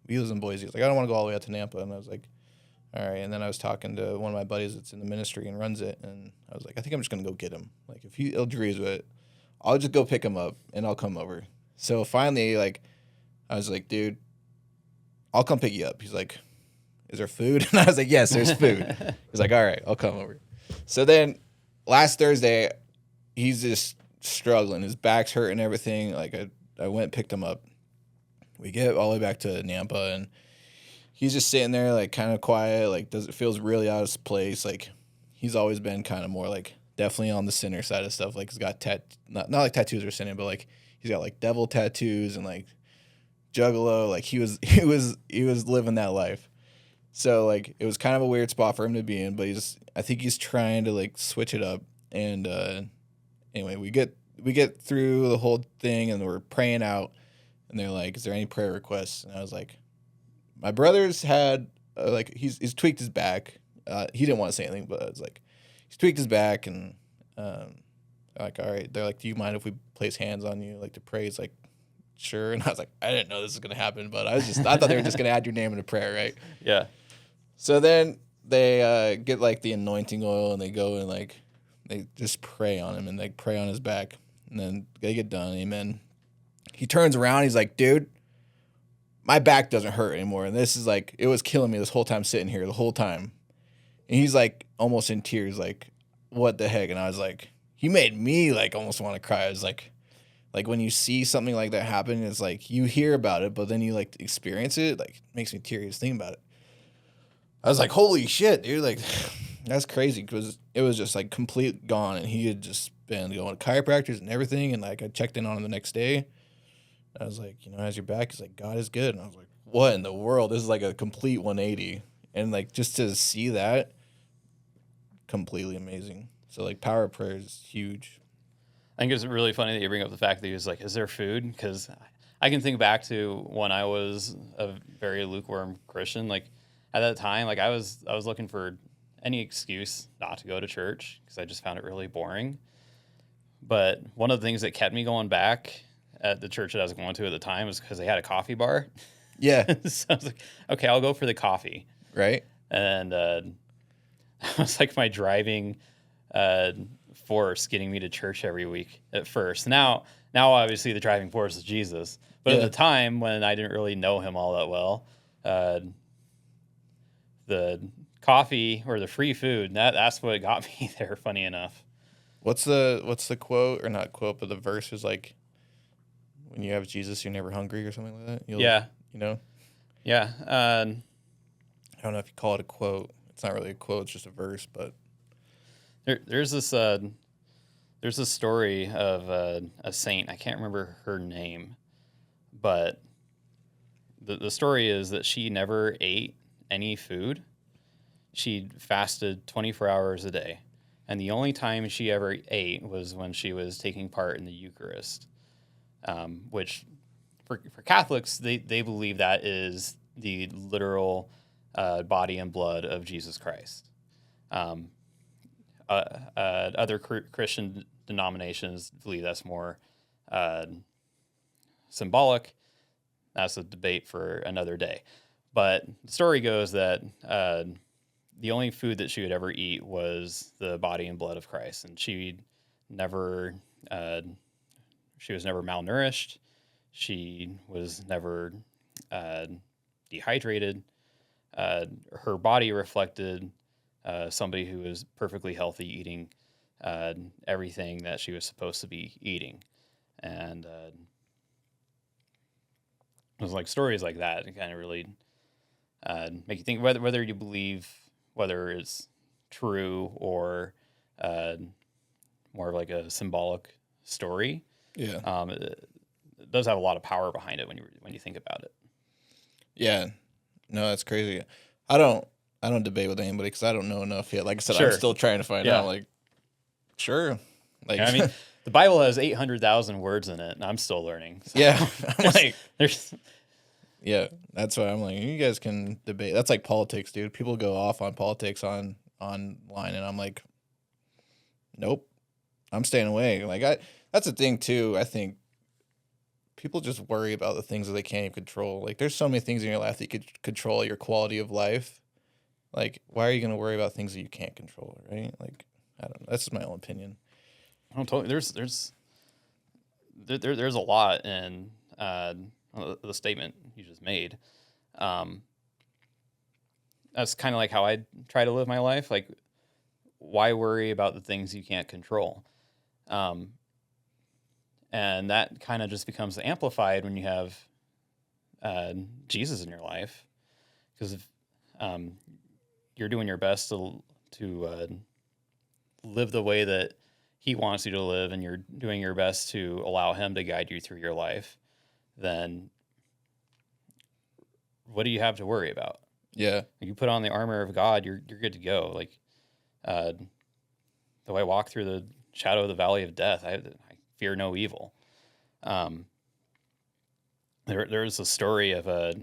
A: he lives in Boise. He's like, I don't want to go all the way out to Nampa. And I was like, all right. And then I was talking to one of my buddies that's in the ministry and runs it, and I was like, I think I'm just gonna go get him. Like, if he agrees with it, I'll just go pick him up and I'll come over. So finally, like, I was like, dude, I'll come pick you up. He's like, is there food? And I was like, yes, there's food. He's like, all right, I'll come over. So then last Thursday, he's just struggling. His back's hurting and everything. Like, I went and picked him up. We get all the way back to Nampa, and he's just sitting there, like, kind of quiet. Like, feels really out of place. Like, he's always been kind of more, like, definitely on the sinner side of stuff. Like, he's got not like tattoos are sinning, but like he's got like devil tattoos and like juggalo. Like, he was living that life. So like, it was kind of a weird spot for him to be in, but I think he's trying to like switch it up. And anyway, we get through the whole thing, and we're praying out, and they're like, is there any prayer requests? And I was like, my brother's had like, he's tweaked his back. He didn't want to say anything, but I was like, he's tweaked his back, and like, all right. They're like, do you mind if we place hands on you, like, to pray? He's like, sure. And I was like, I didn't know this was gonna happen, but I thought they were just gonna add your name in a prayer, right?
B: Yeah.
A: So then they get like the anointing oil, and they go and like they just pray on him, and they pray on his back, and then they get done. Amen. He turns around. He's like, dude, my back doesn't hurt anymore. And this is like, it was killing me this whole time sitting here, the whole time. And he's like almost in tears, like, what the heck? And I was like, he made me like almost want to cry. I was like when you see something like that happen, it's like you hear about it, but then you like experience it. Like, it makes me teary just thinking about it. I was like, holy shit, dude. Like, that's crazy, because it was just like complete gone. And he had just been going to chiropractors and everything. And like, I checked in on him the next day. I was like, how's your back? He's like, God is good. And I was like, what in the world? This is like a complete 180. And like, just to see that, completely amazing. So like, power of prayer is huge.
B: I think it's really funny that you bring up the fact that he was like, is there food? Because I can think back to when I was a very lukewarm Christian. Like, at that time, like, I was looking for any excuse not to go to church because I just found it really boring. But one of the things that kept me going back at the church that I was going to at the time was because they had a coffee bar.
A: Yeah.
B: So I was like, okay, I'll go for the coffee.
A: Right.
B: And that was like my driving force getting me to church every week at first. Now obviously the driving force is Jesus. But at the time, when I didn't really know him all that well, the coffee or the free food, that's what got me there, funny enough.
A: What's the quote, or not quote, but the verse is like, when you have Jesus, you're never hungry, or something like that?
B: Yeah. Yeah.
A: I don't know if you call it a quote. It's not really a quote, it's just a verse, but
B: there's this story of a saint. I can't remember her name, but the story is that she never ate any food. She fasted 24 hours a day, and the only time she ever ate was when she was taking part in the Eucharist, which for Catholics, they believe that is the literal body and blood of Jesus Christ. Other Christian denominations believe that's more symbolic. That's a debate for another day. But the story goes that the only food that she would ever eat was the body and blood of Christ, and she was never malnourished. She was never dehydrated. Her body reflected somebody who was perfectly healthy, eating everything that she was supposed to be eating. And it was like stories like that. It kind of really make you think whether you believe whether it's true or more of like a symbolic story.
A: Yeah.
B: It does have a lot of power behind it when you think about it.
A: Yeah. No, that's crazy. I don't debate with anybody because I don't know enough yet. Like I said,
B: Sure.
A: I'm still trying to find out. Like, sure. Like,
B: I mean, the Bible has 800,000 words in it, and I'm still learning. So.
A: Yeah.
B: Like, there's.
A: Yeah, that's why I'm like, you guys can debate. That's like politics, dude. People go off on politics online, and I'm like, nope, I'm staying away. That's the thing too. I think people just worry about the things that they can't even control. Like, there's so many things in your life that you could control your quality of life. Like, why are you going to worry about things that you can't control, right? Like, I don't know. That's just my own opinion.
B: I don't totally. There's a lot in the statement you just made. That's kind of like how I try to live my life. Like, why worry about the things you can't control? And that kind of just becomes amplified when you have Jesus in your life, because if you're doing your best to live the way that he wants you to live, and you're doing your best to allow him to guide you through your life, then what do you have to worry about?
A: Yeah.
B: You put on the armor of God, you're good to go. Like, though I walk through the shadow of the valley of death, I fear no evil. There's a story of a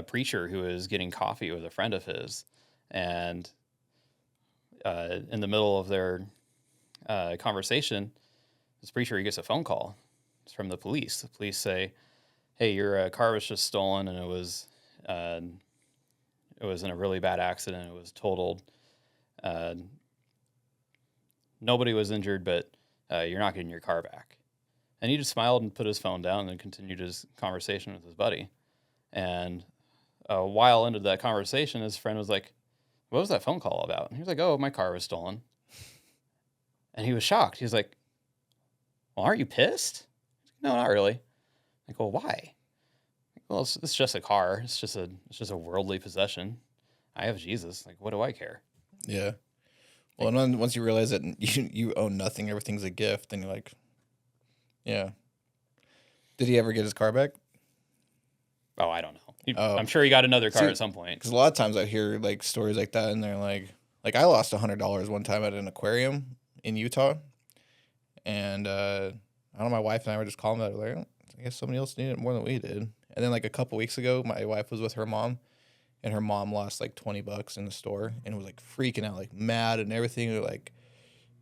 B: preacher who was getting coffee with a friend of his, and in the middle of their conversation, this preacher, he gets a phone call. It's from the police. The police say, "Hey, your car was just stolen, and it was in a really bad accident. It was totaled. Nobody was injured, but you're not getting your car back." And he just smiled and put his phone down and continued his conversation with his buddy. And a while into that conversation, his friend was like, "What was that phone call about?" And he was like, "Oh, my car was stolen." And he was shocked. He was like, "Well, aren't you pissed?" "No, not really." Like, "Well, why?" "Well, it's just a car. It's just a worldly possession. I have Jesus. Like, what do I care?"
A: Yeah. Well, and then once you realize that you own nothing, everything's a gift, then you're like, yeah. Did he ever get his car back?
B: Oh, I don't know. I'm sure he got another car at some point.
A: Because a lot of times I hear like stories like that, and they're like I lost $100 one time at an aquarium in Utah, and I don't know, my wife and I were just calling about it. Like, I guess somebody else needed it more than we did. And then like a couple weeks ago, my wife was with her mom, and her mom lost like $20 in the store and was like freaking out, like mad and everything. Or like,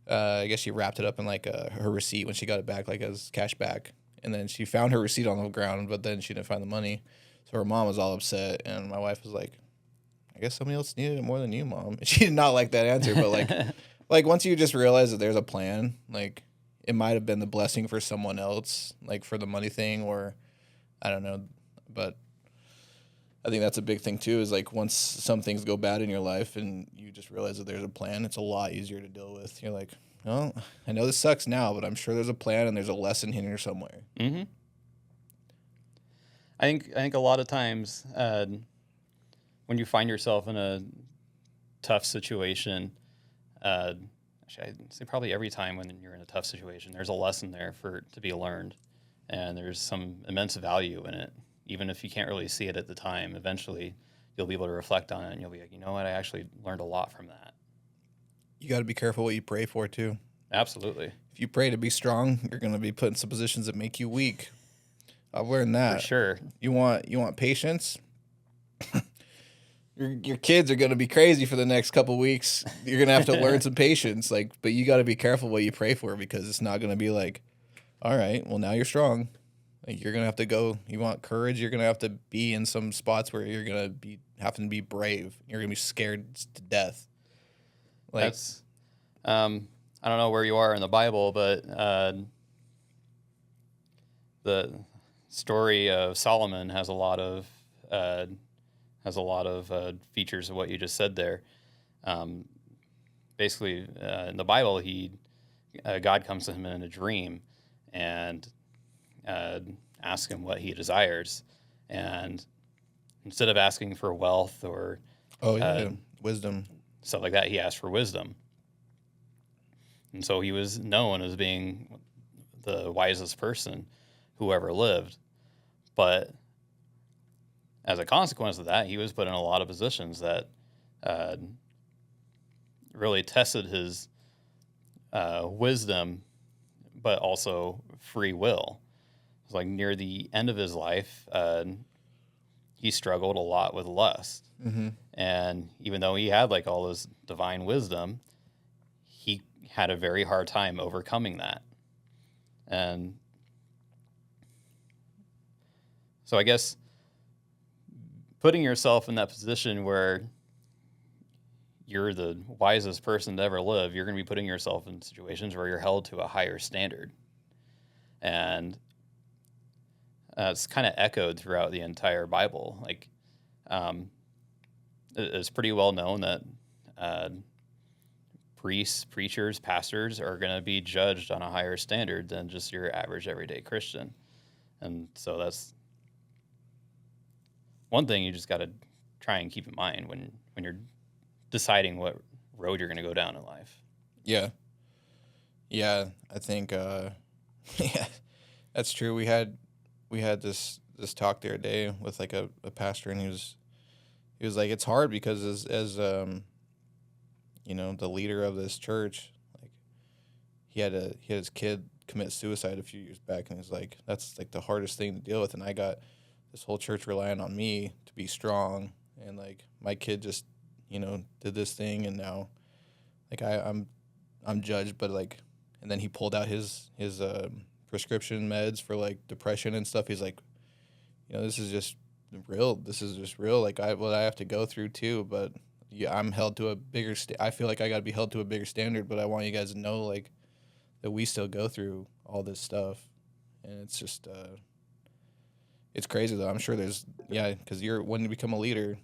A: I guess she wrapped it up in like her receipt when she got it back, like as cash back. And then she found her receipt on the ground, but then she didn't find the money. So her mom was all upset, and my wife was like, "I guess somebody else needed it more than you, Mom." And she did not like that answer, but like once you just realize that there's a plan, like it might have been the blessing for someone else, like for the money thing, or I don't know, but I think that's a big thing too, is like once some things go bad in your life and you just realize that there's a plan, it's a lot easier to deal with. You're like, "Well, I know this sucks now, but I'm sure there's a plan and there's a lesson in here somewhere."
B: Mm-hmm. I think a lot of times when you find yourself in a tough situation, actually I'd say probably every time when you're in a tough situation, there's a lesson there to be learned, and there's some immense value in it. Even if you can't really see it at the time, eventually you'll be able to reflect on it, and you'll be like, you know what, I actually learned a lot from that.
A: You got to be careful what you pray for too.
B: Absolutely.
A: If you pray to be strong, you're going to be put in some positions that make you weak. I've learned
B: for
A: that.
B: sure.
A: You want patience? Your kids are gonna be crazy for the next couple weeks. You're gonna have to learn some patience, but you got to be careful what you pray for, because it's not gonna be like, all right, well, now you're strong. Like, you're gonna have to go. You want courage? You're gonna have to be in some spots where you're gonna be having to be brave. You're gonna be scared to death. Like,
B: That's I don't know where you are in the Bible, but the story of Solomon has a lot of features of what you just said there. Um, Basically, in the Bible, God comes to him in a dream and asks him what he desires, and instead of asking for wealth or
A: wisdom.
B: stuff like that, he asked for wisdom. And so he was known as being the wisest person who ever lived. But as a consequence of that, he was put in a lot of positions that really tested his wisdom, but also free will. It was like near the end of his life, he struggled a lot with lust.
A: Mm-hmm.
B: And even though he had like all this divine wisdom, he had a very hard time overcoming that. And so I guess putting yourself in that position where you're the wisest person to ever live, you're going to be putting yourself in situations where you're held to a higher standard. And it's kind of echoed throughout the entire Bible. Like, it's pretty well known that priests, preachers, pastors are going to be judged on a higher standard than just your average everyday Christian. And so that's one thing you just got to try and keep in mind when you're deciding what road you're going to go down in life.
A: Yeah. Yeah, I think yeah, that's true. We had this talk the other day with like a pastor, and he was like, it's hard because as you know, the leader of this church, like, he had his kid commit suicide a few years back, and he's like, that's like the hardest thing to deal with, and I got this whole church relying on me to be strong, and like my kid just, you know, did this thing, and now like I'm judged, but like, and then he pulled out his prescription meds for like depression and stuff. He's like, you know, this is just real. Like, what I have to go through too, but yeah, I'm held to a bigger I feel like I got to be held to a bigger standard, but I want you guys to know, like, that we still go through all this stuff. And it's just it's crazy though. I'm sure there's, yeah, because when you become a leader,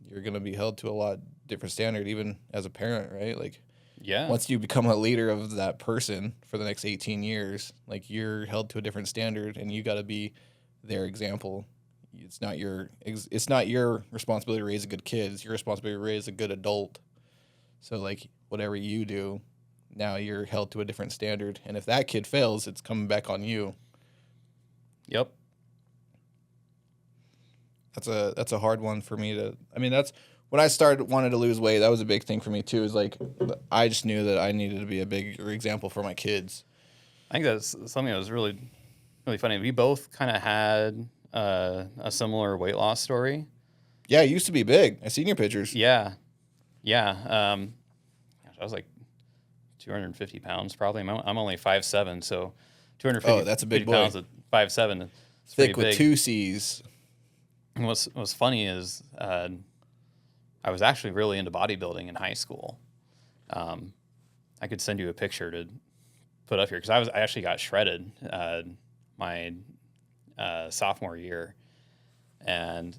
A: you're going to be held to a lot different standard, even as a parent, right? Like,
B: Yeah.
A: once you become a leader of that person for the next 18 years, like, you're held to a different standard, and you got to be their example. It's not your responsibility to raise a good kid. It's your responsibility to raise a good adult. So like, whatever you do, now you're held to a different standard. And if that kid fails, it's coming back on you.
B: Yep.
A: That's a hard one for me to. I mean, that's when I wanted to lose weight. That was a big thing for me too. Is like, I just knew that I needed to be a bigger example for my kids.
B: I think that's something that was really, really funny. We both kind of had a similar weight loss story.
A: Yeah, it used to be big. I seen your pictures.
B: Yeah. I was like 250 pounds probably. I'm only 5'7", so 250
A: that's a big boy.
B: pounds at 5'7". It's
A: thick with
B: big.
A: 2 C's.
B: And what's funny is I was actually really into bodybuilding in high school. I could send you a picture to put up here because I actually got shredded my sophomore year, and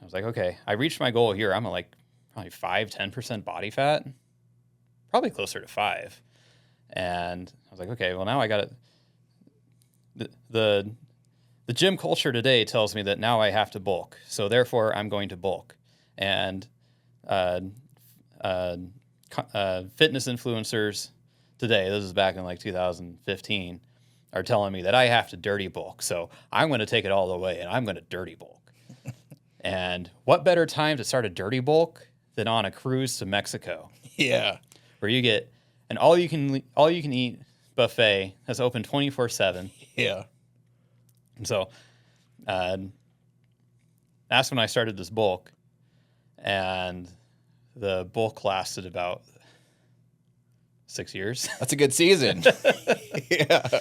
B: I was like, okay, I reached my goal here. I'm at like probably 5-10% body fat, probably closer to 5, and I was like, okay, well now I got it. The gym culture today tells me that now I have to bulk, so therefore I'm going to bulk. And fitness influencers today, this is back in like 2015, are telling me that I have to dirty bulk. So I'm going to take it all the way, and I'm going to dirty bulk. And what better time to start a dirty bulk than on a cruise to Mexico?
A: Yeah,
B: where you get an all you can eat buffet that's open 24/7.
A: Yeah.
B: And so that's when I started this bulk, and the bulk lasted about 6 years.
A: That's a good season. Yeah.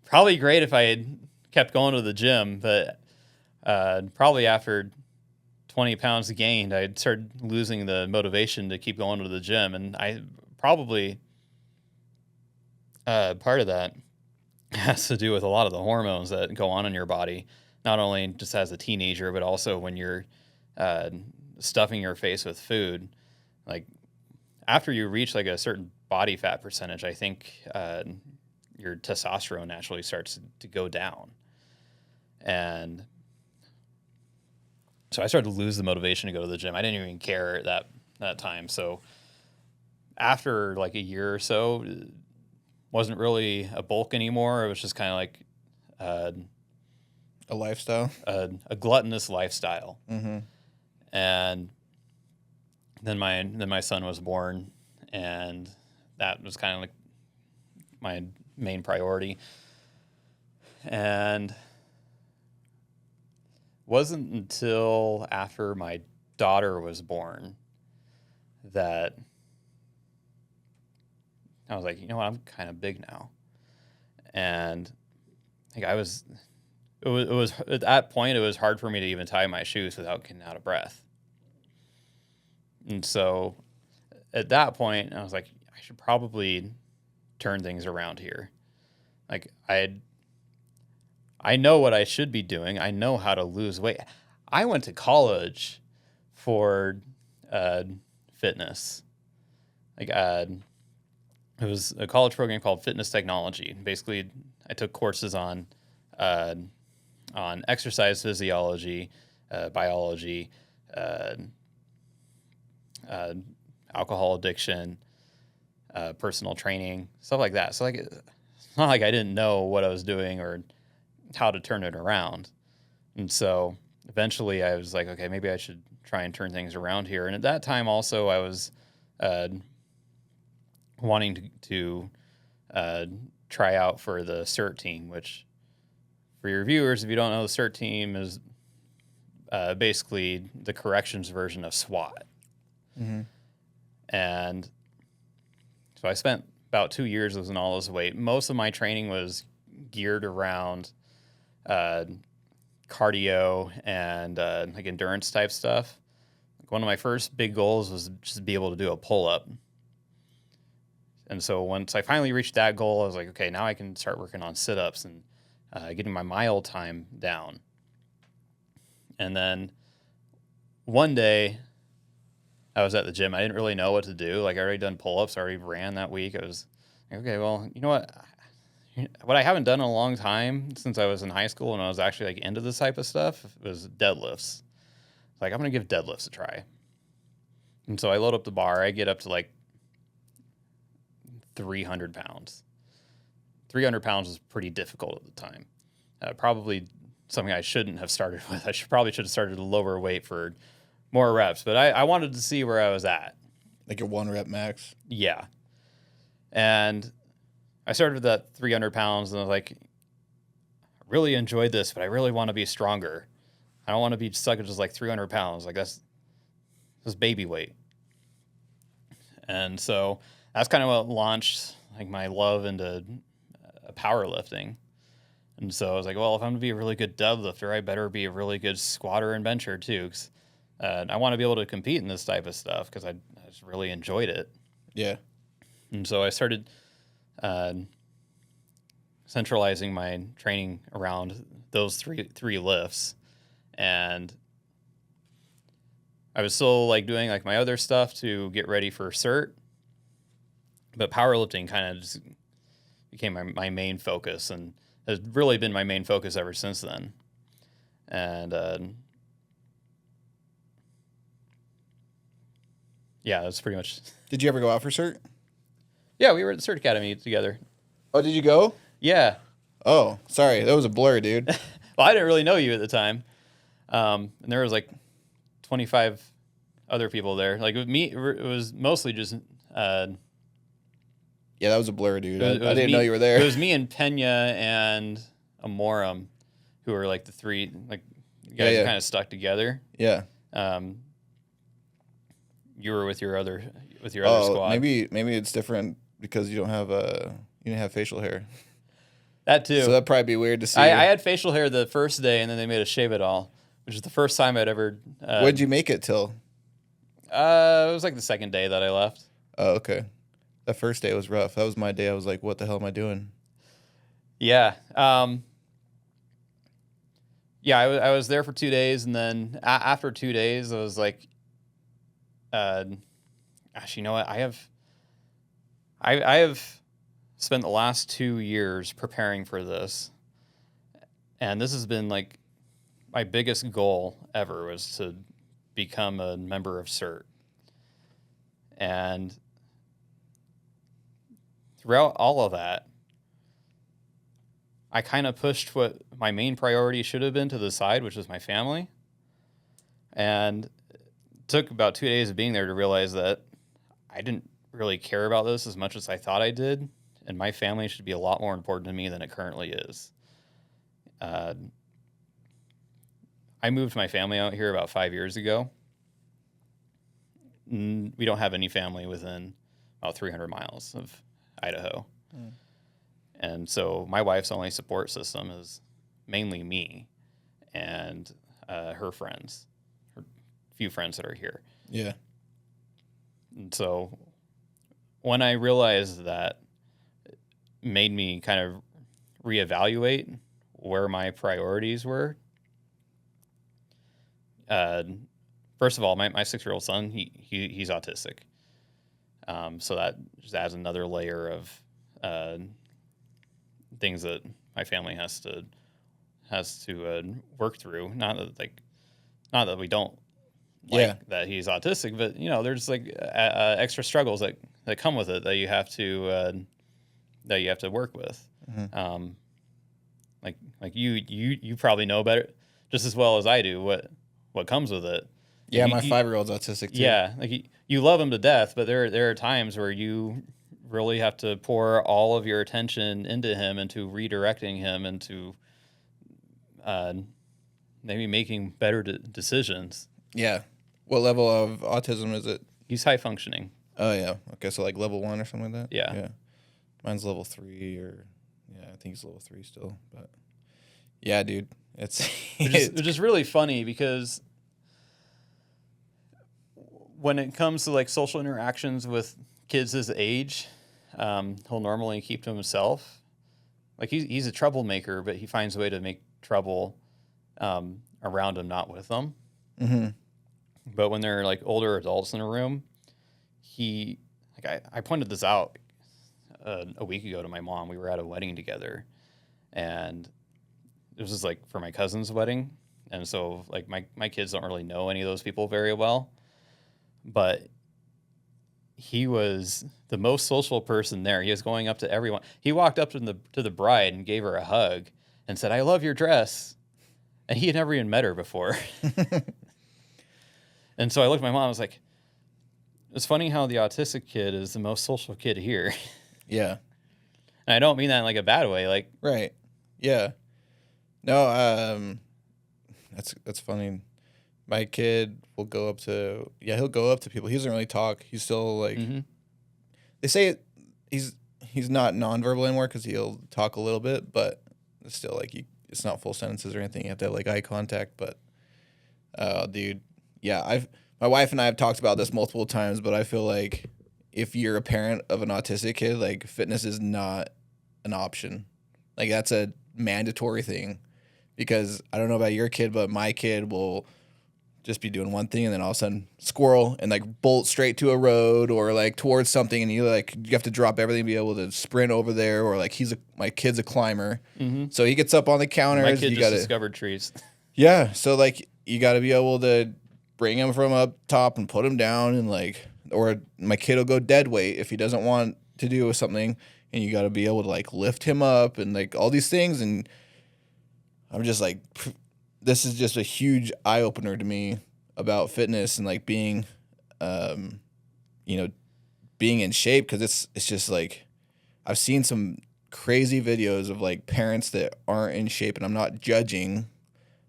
B: Probably great if I had kept going to the gym, but probably after 20 pounds gained, I started losing the motivation to keep going to the gym. And I probably, part of that has to do with a lot of the hormones that go on in your body, not only just as a teenager, but also when you're stuffing your face with food. Like after you reach like a certain body fat percentage, I think your testosterone naturally starts to go down. And so I started to lose the motivation to go to the gym. I didn't even care at that time. So after like a year or so, it wasn't really a bulk anymore. It was just kind of like
A: A lifestyle.
B: A gluttonous lifestyle.
A: Mm-hmm.
B: And then my son was born, and that was kind of like my main priority. And wasn't until after my daughter was born that I was like, you know what, I'm kind of big now. And I think it was at that point, it was hard for me to even tie my shoes without getting out of breath. And so at that point, I was like, I should probably turn things around here. Like I know what I should be doing. I know how to lose weight. I went to college for fitness. Like it was a college program called Fitness Technology. Basically, I took courses on exercise physiology, biology, alcohol addiction, personal training, stuff like that. So like, it's not like I didn't know what I was doing or how to turn it around. And so eventually I was like, okay, maybe I should try and turn things around here. And at that time also I was wanting to try out for the CERT team, which for your viewers, if you don't know, the CERT team is basically the corrections version of SWAT.
A: Mm-hmm.
B: And so I spent about 2 years losing all this weight. Most of my training was geared around cardio and like endurance type stuff. Like one of my first big goals was just to be able to do a pull-up. And so once I finally reached that goal, I was like, okay, now I can start working on sit-ups and getting my mile time down. And then one day I was at the gym. I didn't really know what to do. Like I already done pull-ups, I already ran that week. I was like, okay, well, you know what I haven't done in a long time since I was in high school and I was actually like into this type of stuff was deadlifts. Like I'm going to give deadlifts a try. And so I load up the bar. I get up to like 300 pounds. 300 pounds is pretty difficult at the time. Probably something I shouldn't have started with. I probably should have started at a lower weight for more reps, but I wanted to see where I was at.
A: Like your 1 rep max?
B: Yeah. And I started with that 300 pounds and I was like, I really enjoyed this, but I really want to be stronger. I don't want to be stuck at just like 300 pounds. Like that's baby weight. And so that's kind of what launched like my love into powerlifting. And so I was like, well, if I'm going to be a really good deadlifter, I better be a really good squatter and bencher too. Cause I want to be able to compete in this type of stuff because I just really enjoyed it.
A: Yeah.
B: And so I started centralizing my training around those three lifts. And I was still like doing like my other stuff to get ready for CERT, but powerlifting kind of just became my main focus and has really been my main focus ever since then. And yeah, that's pretty much.
A: Did you ever go out for CERT?
B: Yeah, we were at the CERT Academy together.
A: Oh, did you go?
B: Yeah.
A: Oh, sorry. That was a blur, dude.
B: Well, I didn't really know you at the time. And there was like 25 other people there. Like with me, it was mostly just.
A: Yeah, that was a blur, dude. I didn't
B: me,
A: know you were there.
B: It was me and Pena and a morum, who are like the three like guys kind of stuck together.
A: Yeah.
B: You were with your other
A: Oh,
B: squad.
A: maybe it's different because you didn't have facial hair.
B: That too.
A: So that'd probably be weird to see.
B: I had facial hair the first day, and then they made us shave it all, which is the first time I'd ever.
A: What'd you make it till?
B: It was like the second day that I left.
A: Oh, okay. That first day was rough. That was my day. I was like, what the hell am I doing?
B: Yeah. Yeah, I was there for 2 days, and then after 2 days, I was like, gosh, you know what? I have spent the last 2 years preparing for this, and this has been like my biggest goal ever was to become a member of CERT. And throughout all of that, I kind of pushed what my main priority should have been to the side, which was my family. And it took about 2 days of being there to realize that I didn't really care about this as much as I thought I did. And my family should be a lot more important to me than it currently is. I moved my family out here about 5 years ago. We don't have any family within about 300 miles of Idaho. Mm. And so my wife's only support system is mainly me and her friends, her few friends that are here.
A: Yeah.
B: And so when I realized that, it made me kind of reevaluate where my priorities were. First of all, my 6-year-old son, he's autistic. So that just adds another layer of things that my family has to work through. Not that we don't like that he's autistic, but there's like extra struggles that come with it that you have to work with. Mm-hmm. Like you probably know better, just as well as I do, what comes with it.
A: Yeah, my 5-year-old's autistic too.
B: Yeah, like you love him to death, but there are times where you really have to pour all of your attention into him, into redirecting him, into maybe making better decisions.
A: Yeah. What level of autism is it?
B: He's high functioning.
A: Oh, yeah. Okay, so like level 1 or something like that?
B: Yeah.
A: Mine's level 3 I think he's level 3 still. But yeah, dude. It's
B: just really funny because when it comes to like social interactions with kids his age, he'll normally keep to himself. Like he's a troublemaker, but he finds a way to make trouble around him, not with them. Mm-hmm. But when they're like older adults in a room, I pointed this out a week ago to my mom. We were at a wedding together, and it was just like for my cousin's wedding, and so like my kids don't really know any of those people very well, but he was the most social person there. He was going up to everyone. He walked up to the bride and gave her a hug and said, "I love your dress," and he had never even met her before. And so I looked at my mom. I was like, "It's funny how the autistic kid is the most social kid here."
A: Yeah,
B: and I don't mean that in like a bad way. Like,
A: right? Yeah. No, that's funny. My kid will go up to he'll go up to people. He doesn't really talk. He's still like they say he's not nonverbal anymore because he'll talk a little bit, but it's still like it's not full sentences or anything. You have to have like eye contact. But dude, yeah, my wife and I have talked about this multiple times, but I feel like if you're a parent of an autistic kid, like fitness is not an option. Like that's a mandatory thing. Because I don't know about your kid, but my kid will just be doing one thing and then all of a sudden squirrel and like bolt straight to a road or like towards something, and you have to drop everything to be able to sprint over there. Or like my kid's a climber, so he gets up on the counters.
B: My kid just discovered trees.
A: Yeah, so like you got to be able to bring him from up top and put him down, and like, or my kid will go dead weight if he doesn't want to do something, and you got to be able to like lift him up and like all these things. And I'm just like, this is just a huge eye opener to me about fitness and like being, being in shape. Cause it's just like, I've seen some crazy videos of like parents that aren't in shape, and I'm not judging,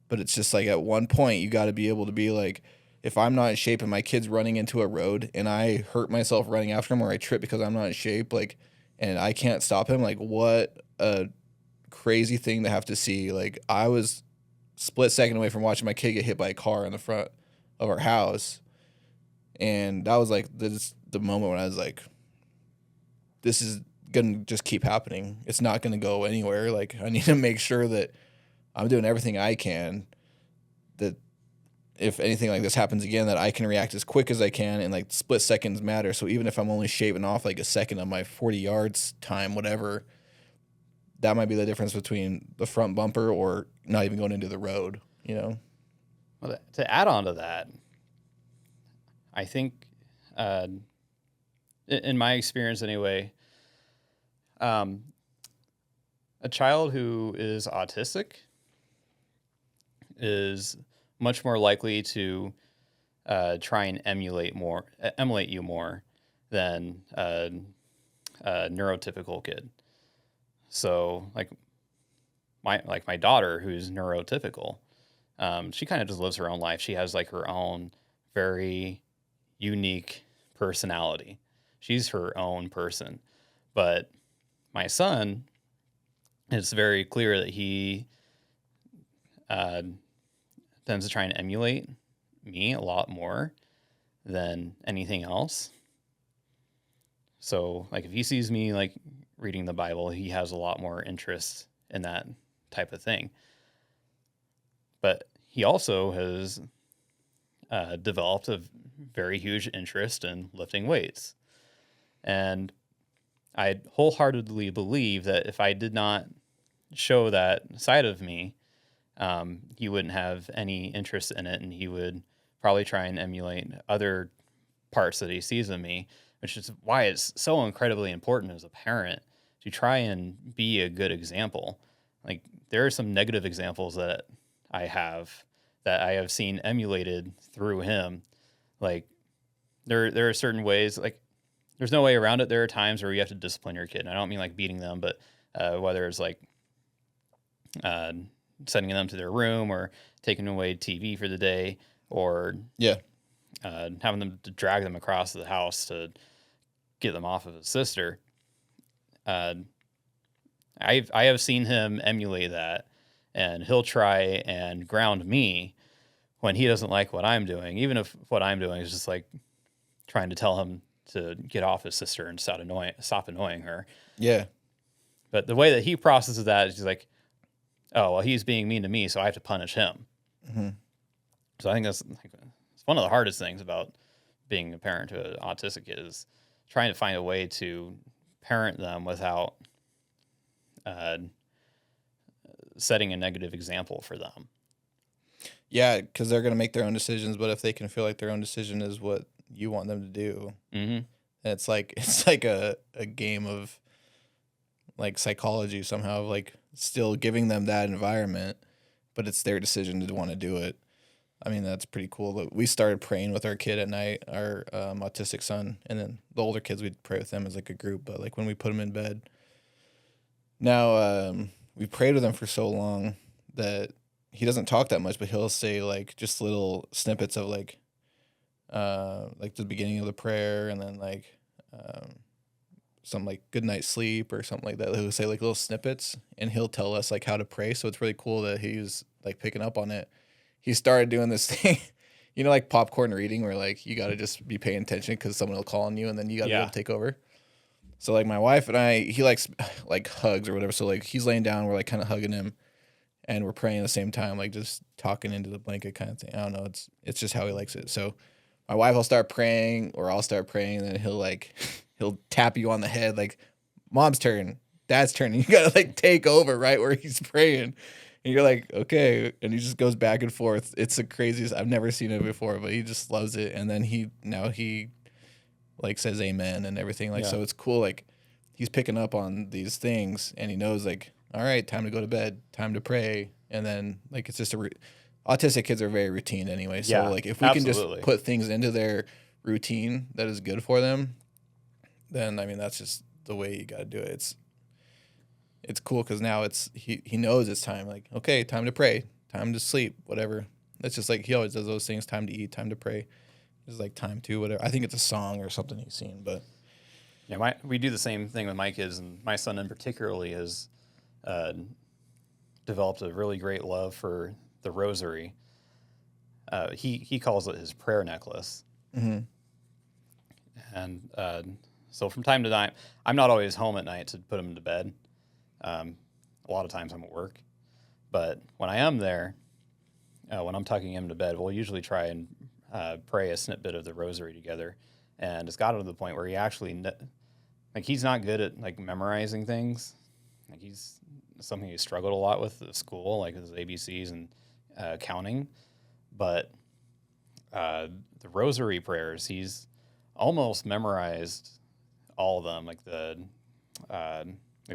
A: but it's just like at one point you got to be able to be like, if I'm not in shape and my kid's running into a road and I hurt myself running after him or I trip because I'm not in shape, like, and I can't stop him, like what a crazy thing to have to see. Like I was split second away from watching my kid get hit by a car in the front of our house. And that was like the moment when I was like, this is going to just keep happening. It's not going to go anywhere. Like I need to make sure that I'm doing everything I can, that if anything like this happens again, that I can react as quick as I can, and like split seconds matter. So even if I'm only shaving off like a second on my 40 yards time, whatever, that might be the difference between the front bumper or not even going into the road, you know?
B: Well, to add on to that, I think, in my experience anyway, a child who is autistic is much more likely to try and emulate you more than a neurotypical kid. So like my daughter, who's neurotypical, she kind of just lives her own life. She has like her own very unique personality. She's her own person. But my son, it's very clear that he tends to try and emulate me a lot more than anything else. So like if he sees me like reading the Bible, he has a lot more interest in that type of thing. But he also has developed a very huge interest in lifting weights. And I wholeheartedly believe that if I did not show that side of me, he wouldn't have any interest in it, and he would probably try and emulate other parts that he sees in me, which is why it's so incredibly important as a parent to try and be a good example. Like there are some negative examples that I have seen emulated through him. Like there are certain ways, like there's no way around it. There are times where you have to discipline your kid. And I don't mean like beating them, but whether it's like sending them to their room or taking away TV for the day, or having them to drag them across the house to get them off of his sister. I have seen him emulate that, and he'll try and ground me when he doesn't like what I'm doing, even if what I'm doing is just like trying to tell him to get off his sister and stop annoying her.
A: Yeah.
B: But the way that he processes that is he's like, oh, well, he's being mean to me, so I have to punish him.
A: Mm-hmm.
B: So I think it's one of the hardest things about being a parent to an autistic kid is trying to find a way to parent them without setting a negative example for them.
A: Yeah, because they're going to make their own decisions, but if they can feel like their own decision is what you want them to do, it's like a game of like psychology somehow, like still giving them that environment, but it's their decision to want to do it. I mean, that's pretty cool. We started praying with our kid at night, our autistic son, and then the older kids, we'd pray with them as like a group, but like when we put them in bed. Now, we prayed with him for so long that he doesn't talk that much, but he'll say like just little snippets of like the beginning of the prayer, and then like some like good night sleep or something like that. He'll say like little snippets, and he'll tell us like how to pray. So it's really cool that he's like picking up on it. He started doing this thing, like popcorn reading, where like you got to just be paying attention because someone will call on you, and then you got to be able to take over. So like my wife and I, he likes like hugs or whatever. So like he's laying down, we're like kind of hugging him, and we're praying at the same time, like just talking into the blanket kind of thing. I don't know. It's just how he likes it. So my wife will start praying, or I'll start praying, and then he'll tap you on the head like, mom's turn, dad's turn. And you gotta like take over right where he's praying. And you're like, okay. And he just goes back and forth. It's the craziest. I've never seen it before, but he just loves it. And then he like says amen and everything. Like, so it's cool. Like he's picking up on these things, and he knows like, all right, time to go to bed, time to pray. And then like, it's just autistic kids are very routine anyway. So like if we can just put things into their routine that is good for them, then I mean, that's just the way you got to do it. it's cool because now he knows it's time. Like, okay, time to pray, time to sleep, whatever. That's just like he always does those things. Time to eat, time to pray. It's like time to whatever. I think it's a song or something he's seen, but
B: Yeah, we do the same thing with my kids, and my son in particularly has uh, developed a really great love for the rosary. He calls it his prayer necklace,
A: mm-hmm.
B: and so from time to time, I'm not always home at night to put him to bed. A lot of times I'm at work, but when I am there, when I'm tucking him to bed, we'll usually try and pray a snippet of the rosary together, and it's gotten to the point where he actually like he's not good at like memorizing things. Like he's something he struggled a lot with at school, like his ABCs and counting. But the rosary prayers, he's almost memorized all of them, like the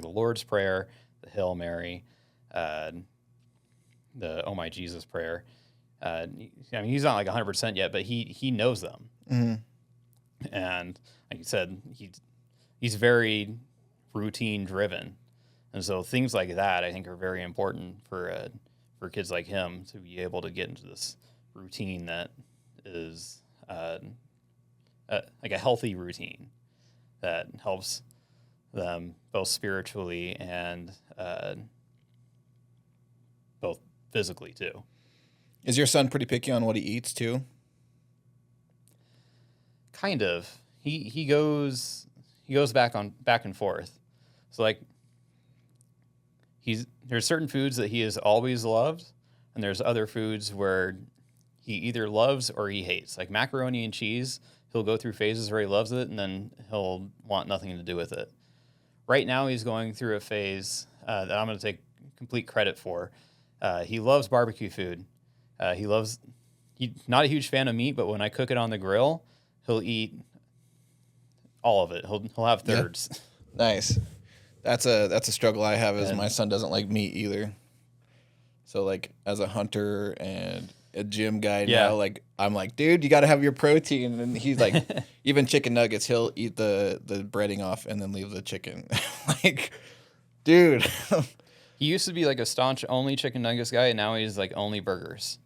B: Lord's Prayer, the Hail Mary, the Oh My Jesus prayer. I mean, he's not like 100% yet, but he knows them.
A: Mm-hmm.
B: And like you said, he's very routine driven, and so things like that I think are very important for kids like him to be able to get into this routine that is like a healthy routine that helps them both spiritually and both physically too.
A: Is your son pretty picky on what he eats too?
B: Kind of. He goes back and forth. So like there's certain foods that he has always loved, and there's other foods where he either loves or he hates. Like macaroni and cheese, he'll go through phases where he loves it, and then he'll want nothing to do with it. Right now, he's going through a phase that I'm going to take complete credit for. He loves barbecue food. He's not a huge fan of meat, but when I cook it on the grill, he'll eat all of it. He'll have thirds.
A: Yeah. Nice. That's a struggle I have. Is my son doesn't like meat either. So like as a hunter and a gym guy now, like I'm like, dude, you got to have your protein. And he's like, even chicken nuggets, he'll eat the breading off and then leave the chicken. Like, dude.
B: He used to be like a staunch only chicken nuggets guy, and now he's like only burgers.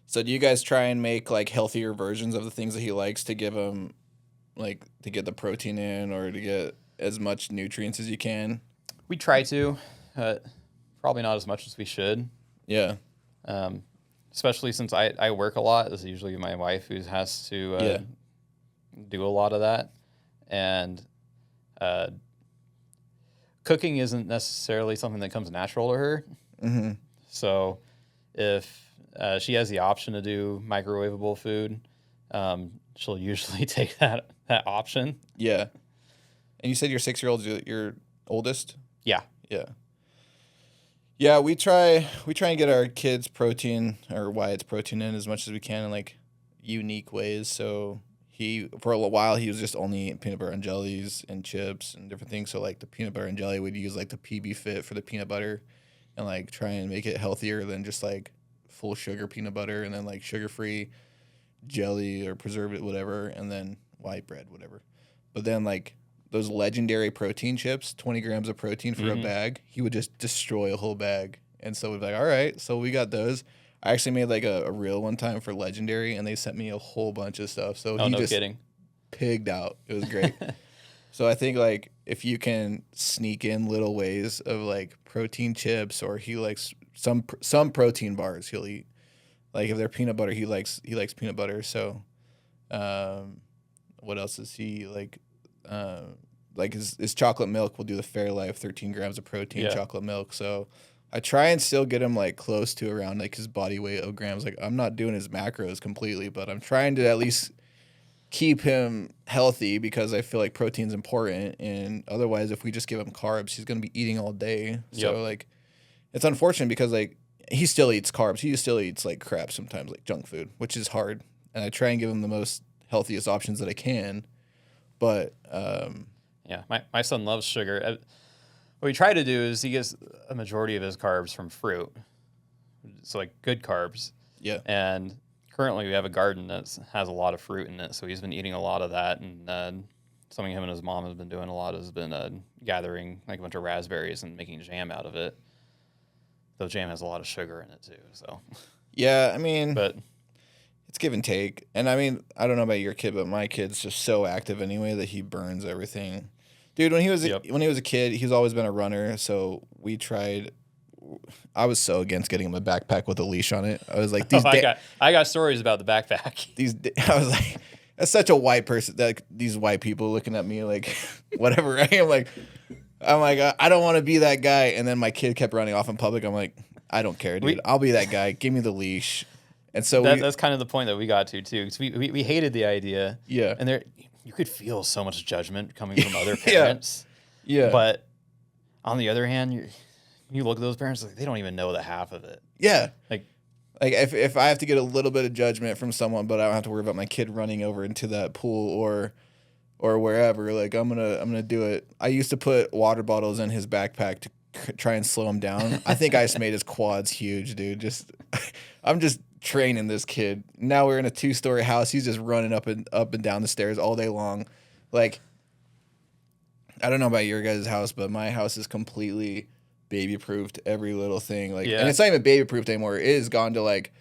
A: So do you guys try and make like healthier versions of the things that he likes to give him, like to get the protein in or to get as much nutrients as you can?
B: We try to, probably not as much as we should.
A: Yeah.
B: Especially since I work a lot. This is usually my wife who has to do a lot of that. And cooking isn't necessarily something that comes natural to her.
A: Mm-hmm.
B: So if she has the option to do microwavable food, she'll usually take that option.
A: Yeah. And you said your 6-year-old's your oldest?
B: Yeah.
A: Yeah. Yeah, we try and get our kids protein or Wyatt's protein in as much as we can in like unique ways. So for a while he was just only eating peanut butter and jellies and chips and different things. So like the peanut butter and jelly, we'd use like the PB Fit for the peanut butter and like try and make it healthier than just like full sugar peanut butter, and then like sugar-free jelly or preservative, whatever, and then white bread, whatever. But then like those legendary protein chips, 20 grams of protein for a bag, he would just destroy a whole bag. And so we'd be like, all right, so we got those. I actually made like a reel one time for legendary, and they sent me a whole bunch of stuff. So he just
B: kidding.
A: Pigged out. It was great. So I think like if you can sneak in little ways of like protein chips, or he likes some protein bars he'll eat. Like if they're peanut butter, he likes peanut butter. So what else is he like? Like his chocolate milk will do the Fairlife 13 grams of protein chocolate milk. So I try and still get him like close to around like his body weight of grams. Like I'm not doing his macros completely, but I'm trying to at least keep him healthy because I feel like protein's important. And otherwise, if we just give him carbs, he's going to be eating all day. So like it's unfortunate because like he still eats carbs. He still eats like crap sometimes, like junk food, which is hard. And I try and give him the most healthiest options that I can. But
B: my son loves sugar. What we try to do is he gets a majority of his carbs from fruit, so like good carbs.
A: Yeah.
B: And currently we have a garden that has a lot of fruit in it, so he's been eating a lot of that, and something him and his mom have been doing a lot has been gathering like a bunch of raspberries and making jam out of it. Though jam has a lot of sugar in it too. So
A: Yeah, I mean,
B: but
A: it's give and take. And I mean, I don't know about your kid, but my kid's just so active anyway that he burns everything. Dude, when he was
B: Yep.
A: when he was a kid, he's always been a runner. So we tried. I was so against getting him a backpack with a leash on it. I was like,
B: I got stories about the backpack.
A: I was like, that's such a white person. Like these white people looking at me like, whatever. Right? I'm like, I don't want to be that guy. And then my kid kept running off in public. I'm like, I don't care, dude. I'll be that guy. Give me the leash. And so
B: that's kind of the point that we got to too, because we hated the idea.
A: Yeah.
B: And there, you could feel so much judgment coming from other parents.
A: Yeah.
B: But on the other hand, you look at those parents like they don't even know the half of it.
A: Yeah.
B: Like
A: if I have to get a little bit of judgment from someone, but I don't have to worry about my kid running over into that pool or wherever, like I'm gonna do it. I used to put water bottles in his backpack to try and slow him down. I think I just made his quads huge, dude. I'm just training this kid. Now we're in a 2-story house. He's just running up and down the stairs all day long. Like, I don't know about your guys' house, but my house is completely baby proofed. Every little thing, like, and it's not even baby proofed anymore. It is gone to like,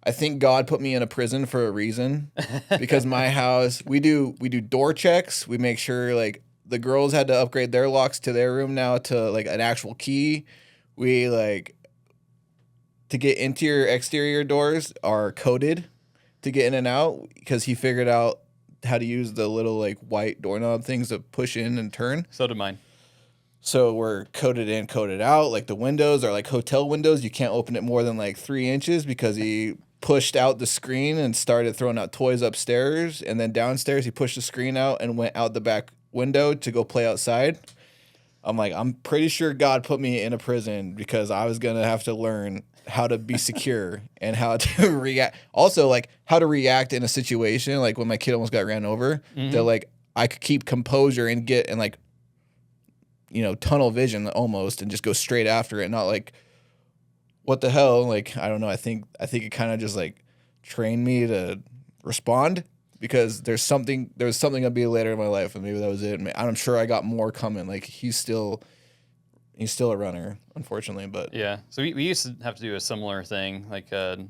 A: I think God put me in a prison for a reason, because my house, we do door checks. We make sure like the girls had to upgrade their locks to their room now to like an actual key. We like to get interior exterior doors are coded to get in and out, because he figured out how to use the little like white doorknob things to push in and turn.
B: So did mine.
A: So we're coded in, coded out. Like the windows are like hotel windows. You can't open it more than like 3 inches, because he pushed out the screen and started throwing out toys upstairs. And then downstairs, he pushed the screen out and went out the back window to go play outside. I'm like, I'm pretty sure God put me in a prison because I was going to have to learn how to be secure and how to react. Also, like how to react in a situation. Like when my kid almost got ran over, that like I could keep composure and get and like, you know, tunnel vision almost and just go straight after it. Not like, what the hell? Like, I don't know. I think it kind of just like trained me to respond, because there was something gonna be later in my life, and maybe that was it. I'm sure I got more coming. Like he's still a runner, unfortunately, but
B: yeah. So we used to have to do a similar thing. Like a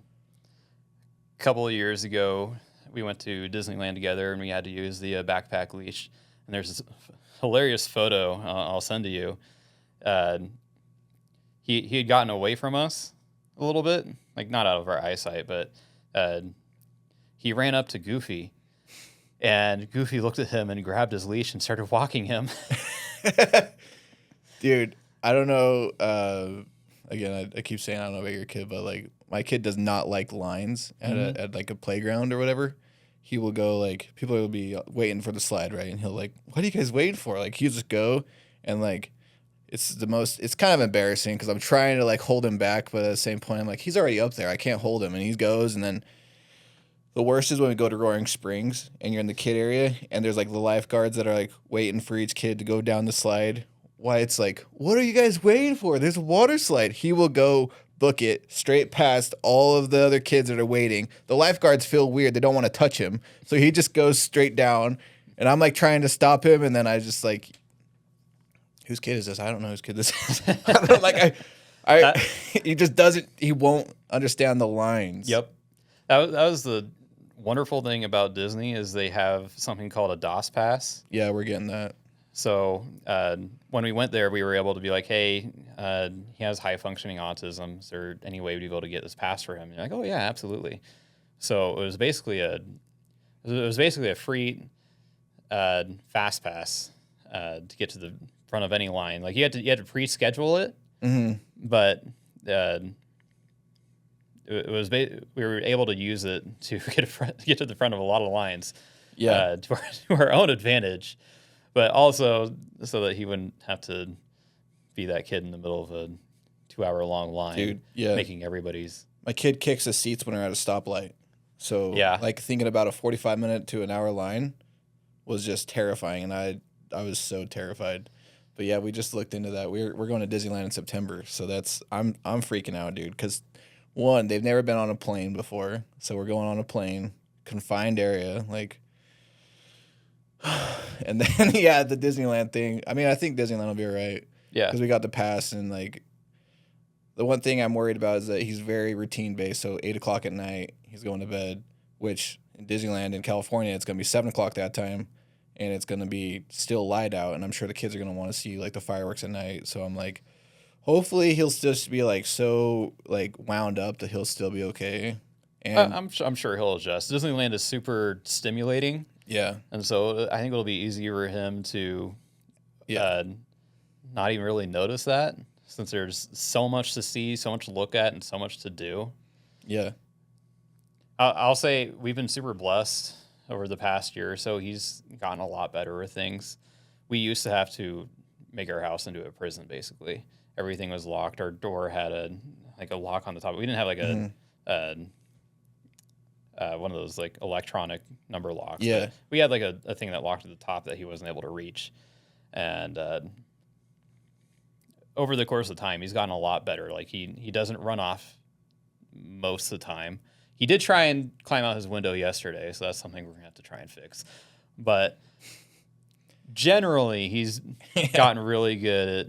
B: couple of years ago, we went to Disneyland together, and we had to use the backpack leash. And there's this hilarious photo I'll send to you. He had gotten away from us a little bit, like not out of our eyesight, but he ran up to Goofy, and Goofy looked at him and grabbed his leash and started walking him.
A: Dude, I don't know. Again, I keep saying I don't know about your kid, but like my kid does not like lines at like a playground or whatever. He will go like, people will be waiting for the slide, right? And he'll like, what are you guys waiting for? Like he'll just go, and like it's kind of embarrassing because I'm trying to like hold him back, but at the same point I'm like, he's already up there. I can't hold him, and he goes, and then the worst is when we go to Roaring Springs and you're in the kid area and there's like the lifeguards that are like waiting for each kid to go down the slide. Why it's like, what are you guys waiting for? There's a water slide. He will go book it straight past all of the other kids that are waiting. The lifeguards feel weird. They don't want to touch him. So he just goes straight down, and I'm like trying to stop him. And then I just like, whose kid is this? I don't know whose kid this is. He just doesn't, he won't understand the lines.
B: Yep. That was the wonderful thing about Disney is they have something called a DOS pass.
A: Yeah, we're getting that.
B: So when we went there, we were able to be like, hey, he has high functioning autism. Is there any way we'd be able to get this pass for him? And you're like, oh yeah, absolutely. So it was basically a free fast pass to get to the front of any line. Like you had to pre-schedule it, but it was we were able to use it to get to the front of a lot of lines.
A: Yeah,
B: to our own advantage. But also so that he wouldn't have to be that kid in the middle of a 2-hour-long line.
A: Dude, yeah.
B: Making everybody's...
A: My kid kicks his seats when we're at a stoplight. So,
B: yeah.
A: Like, thinking about a 45-minute to an hour line was just terrifying, and I was so terrified. But, yeah, we just looked into that. We're going to Disneyland in September, so I'm freaking out, dude, because, one, they've never been on a plane before, so we're going on a plane, confined area, like... And then yeah, the Disneyland thing. I mean, I think Disneyland will be all right.
B: Yeah.
A: Because we got the pass, and like the one thing I'm worried about is that he's very routine based. So 8 o'clock at night, he's going to bed, which in Disneyland in California, it's gonna be 7 o'clock that time, and it's gonna be still light out, and I'm sure the kids are gonna want to see like the fireworks at night. So I'm like, hopefully he'll just be like so like wound up that he'll still be okay. And
B: I'm sure he'll adjust. Disneyland is super stimulating,
A: yeah,
B: and so I think it'll be easier for him to
A: yeah,
B: not even really notice that, since there's so much to see, so much to look at, and so much to do.
A: yeah,
B: I'll say we've been super blessed over the past year or so. He's gotten a lot better with things. We used to have to make our house into a prison, basically. Everything was locked. Our door had a lock on the top. We didn't have like one of those like electronic number locks.
A: yeah.
B: But we had like a thing that locked at the top that he wasn't able to reach. And over the course of time, he's gotten a lot better. Like he doesn't run off most of the time. He did try and climb out his window yesterday, so that's something we're gonna have to try and fix. But generally, he's gotten really good at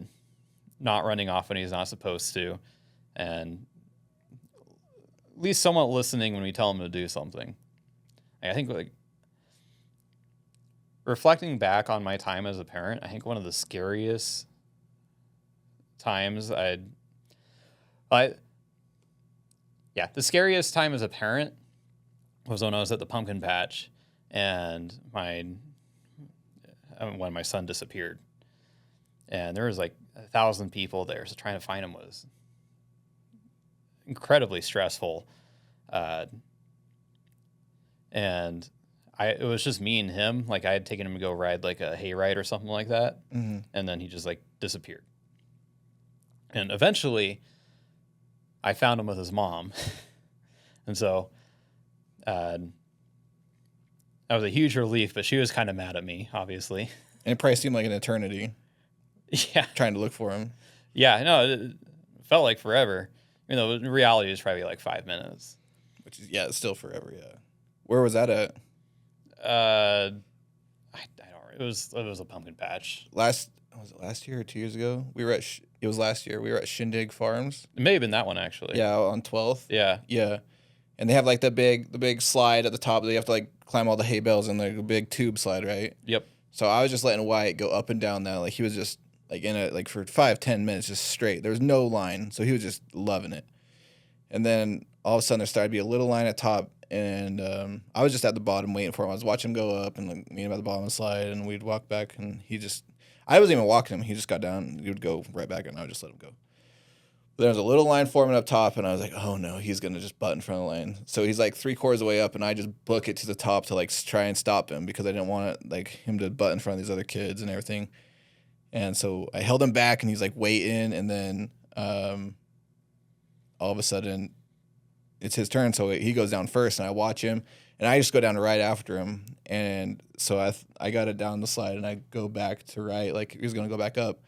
B: not running off when he's not supposed to, and at least somewhat listening when we tell him to do something. I think like reflecting back on my time as a parent, I think one of the scariest times the scariest time as a parent was when I was at the pumpkin patch and when my son disappeared. And there was like 1,000 people there, so trying to find him was incredibly stressful. And it was just me and him. Like I had taken him to go ride like a hayride or something like that.
A: Mm-hmm.
B: And then he just like disappeared. And eventually I found him with his mom. And so that was a huge relief, but she was kind of mad at me, obviously.
A: And it probably seemed like an eternity.
B: Yeah.
A: Trying to look for him.
B: Yeah, no, it felt like forever. You know, in reality, it was probably like 5 minutes.
A: Which is, yeah, it's still forever, yeah. Where was that at?
B: I don't. It was a pumpkin patch.
A: Was it last year or 2 years ago? It was last year. We were at Shindig Farms.
B: It may have been that one actually.
A: Yeah, on 12th.
B: Yeah.
A: Yeah. And they have like the big slide at the top that you have to like climb all the hay bales and like a big tube slide, right?
B: Yep.
A: So I was just letting Wyatt go up and down that. Like he was just like in it like for 5-10 minutes just straight. There was no line. So he was just loving it. And then all of a sudden there started to be a little line at top, and I was just at the bottom waiting for him. I was watching him go up and like, meet him at the bottom of the slide, and we'd walk back, and I wasn't even walking him. He just got down, and he would go right back, and I would just let him go. But there was a little line forming up top, and I was like, oh no, he's going to just butt in front of the line. So he's like 3/4 of the way up, and I just book it to the top to like try and stop him because I didn't want like him to butt in front of these other kids and everything. And so I held him back, and he's like waiting, and then all of a sudden it's his turn, so he goes down first, and I watch him, and I just go down right after him. And so I got it down the slide, and I go back to right, like he was going to go back up,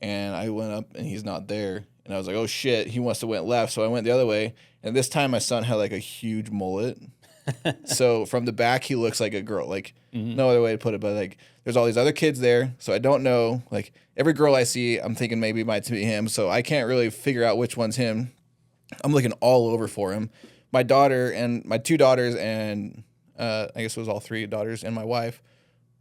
A: and I went up, and he's not there, and I was like, oh shit, he must have went left, so I went the other way, and this time my son had like a huge mullet. So from the back he looks like a girl, like no other way to put it, but like there's all these other kids there, so I don't know, like every girl I see I'm thinking maybe it might be him, so I can't really figure out which one's him. I'm looking all over for him. My daughter and my 2 daughters and I guess it was all 3 daughters and my wife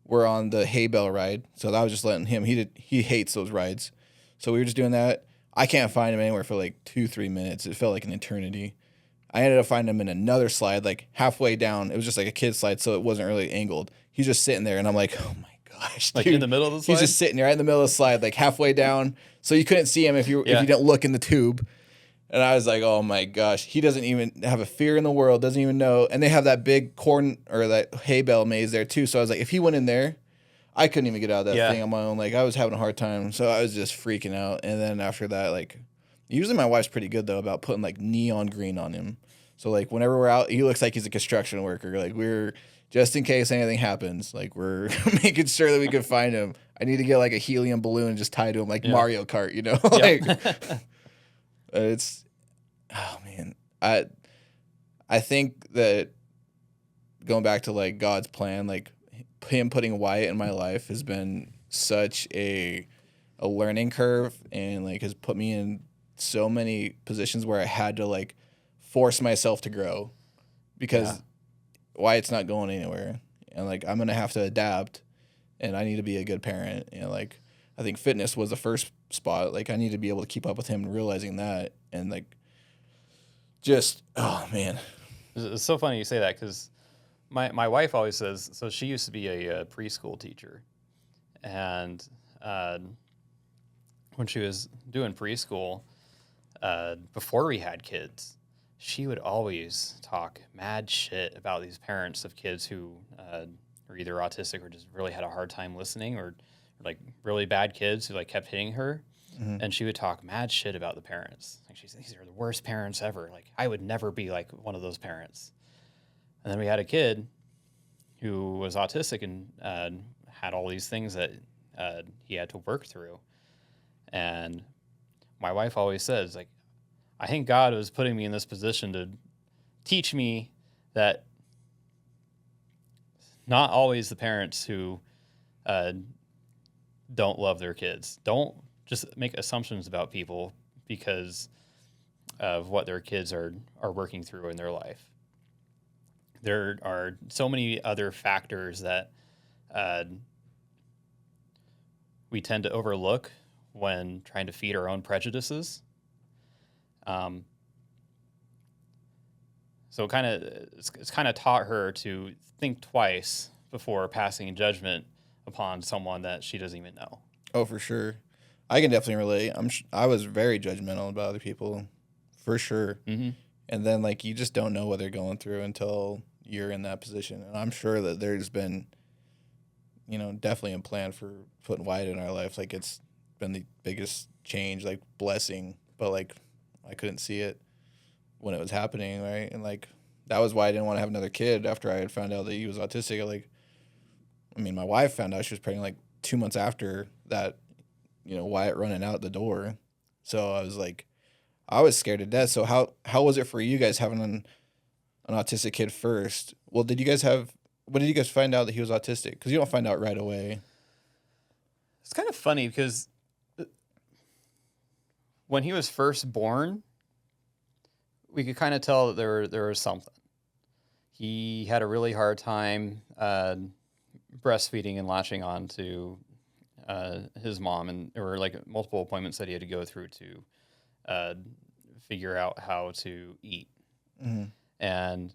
A: were on the hay bale ride, so I was just letting him. He hates those rides, so we were just doing that. I can't find him anywhere for like 2-3 minutes. It felt like an eternity. I ended up finding him in another slide, like halfway down. It was just like a kid's slide, so it wasn't really angled. He's just sitting there, and I'm like, oh my gosh,
B: Like
A: dude.
B: in the middle of the slide?
A: He's just sitting there right in the middle of the slide, like halfway down, so you couldn't see him if you didn't look in the tube. And I was like, oh my gosh, he doesn't even have a fear in the world, doesn't even know. And they have that big corn or that hay bale maze there too. So I was like, if he went in there, I couldn't even get out of that thing on my own. Like I was having a hard time. So I was just freaking out. And then after that, like usually my wife's pretty good though about putting like neon green on him. So like whenever we're out, he looks like he's a construction worker. Like we're just in case anything happens, like we're making sure that we can find him. I need to get like a helium balloon and just tie to him like Mario Kart, you know? Like it's, oh man, I think that going back to like God's plan, like him putting Wyatt in my life has been such a learning curve, and like has put me in so many positions where I had to like force myself to grow because Wyatt's not going anywhere, and like I'm gonna have to adapt, and I need to be a good parent. And like I think fitness was the first spot. Like I need to be able to keep up with him and realizing that, and like just oh man,
B: It's so funny you say that because my wife always says, so she used to be a preschool teacher. And when she was doing preschool, before we had kids, she would always talk mad shit about these parents of kids who were either autistic or just really had a hard time listening, or like really bad kids who like kept hitting her. And she would talk mad shit about the parents. Like she said, these are the worst parents ever. Like I would never be like one of those parents. And then we had a kid who was autistic and had all these things that he had to work through. And my wife always says, like, I think God was putting me in this position to teach me that not always the parents who don't love their kids. Don't just make assumptions about people because of what their kids are working through in their life. There are so many other factors that we tend to overlook when trying to feed our own prejudices. So it's kind of taught her to think twice before passing judgment upon someone that she doesn't even know.
A: oh for sure, I can definitely relate. I was very judgmental about other people, for sure.
B: Mm-hmm.
A: And then like you just don't know what they're going through until you're in that position. And I'm sure that there's been, definitely a plan for putting Wyatt in our life. Like it's been the biggest change, like blessing, but like I couldn't see it when it was happening, right? And like that was why I didn't want to have another kid after I had found out that he was autistic. My wife found out she was pregnant like 2 months after that, Wyatt running out the door. So I was scared to death. So how was it for you guys having an autistic kid first? Well, when did you guys find out that he was autistic? Because you don't find out right away.
B: It's kind of funny because when he was first born, we could kind of tell that there was something. He had a really hard time breastfeeding and latching on to his mom, and there were like multiple appointments that he had to go through to figure out how to eat.
A: Mm-hmm.
B: And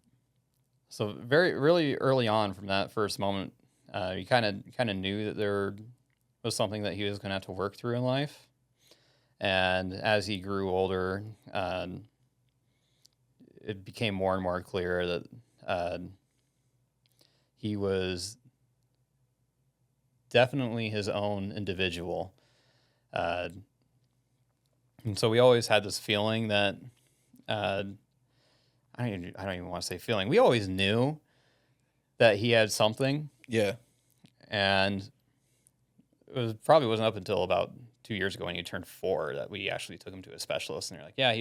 B: so really early on from that first moment, you kind of knew that there was something that he was going to have to work through in life. And as he grew older, it became more and more clear that he was definitely his own individual. And so we always had this feeling that I don't even want to say feeling. We always knew that he had something.
A: Yeah.
B: And it probably wasn't up until about 2 years ago when he turned 4 that we actually took him to a specialist, and they're like, yeah,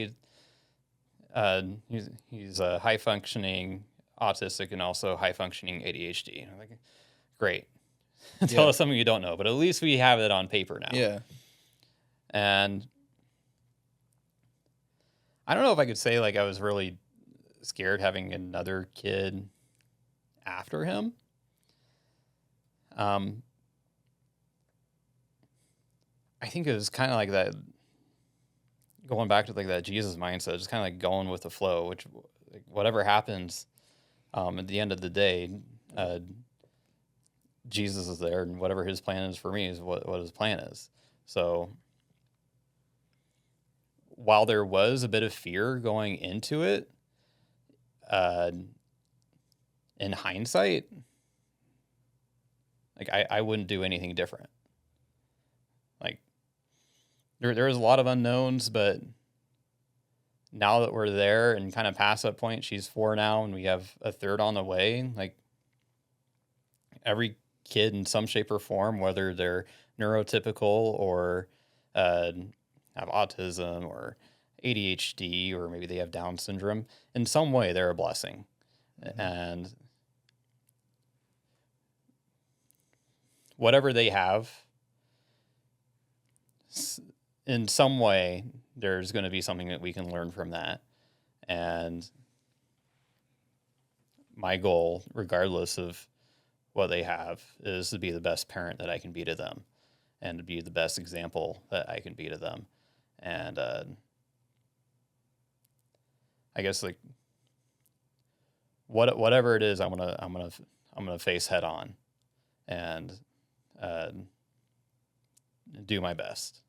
B: he's a high functioning autistic and also high functioning ADHD. And I'm like, great. Tell us something you don't know, but at least we have it on paper now.
A: Yeah.
B: And I don't know if I could say like I was really scared having another kid after him. I think it was kind of like that, going back to like that Jesus mindset, just kind of like going with the flow, which like, whatever happens, at the end of the day, Jesus is there, and whatever his plan is for me is what his plan is. So while there was a bit of fear going into it, in hindsight, like I wouldn't do anything different. Like there was a lot of unknowns, but now that we're there and kind of past that point, she's 4 now, and we have a third on the way. Like every kid in some shape or form, whether they're neurotypical or have autism or ADHD, or maybe they have Down syndrome, in some way they're a blessing. Mm-hmm. And whatever they have, in some way, there's going to be something that we can learn from that. And my goal, regardless of what they have, is to be the best parent that I can be to them and to be the best example that I can be to them. And I guess like whatever it is, I'm gonna face head on and do my best.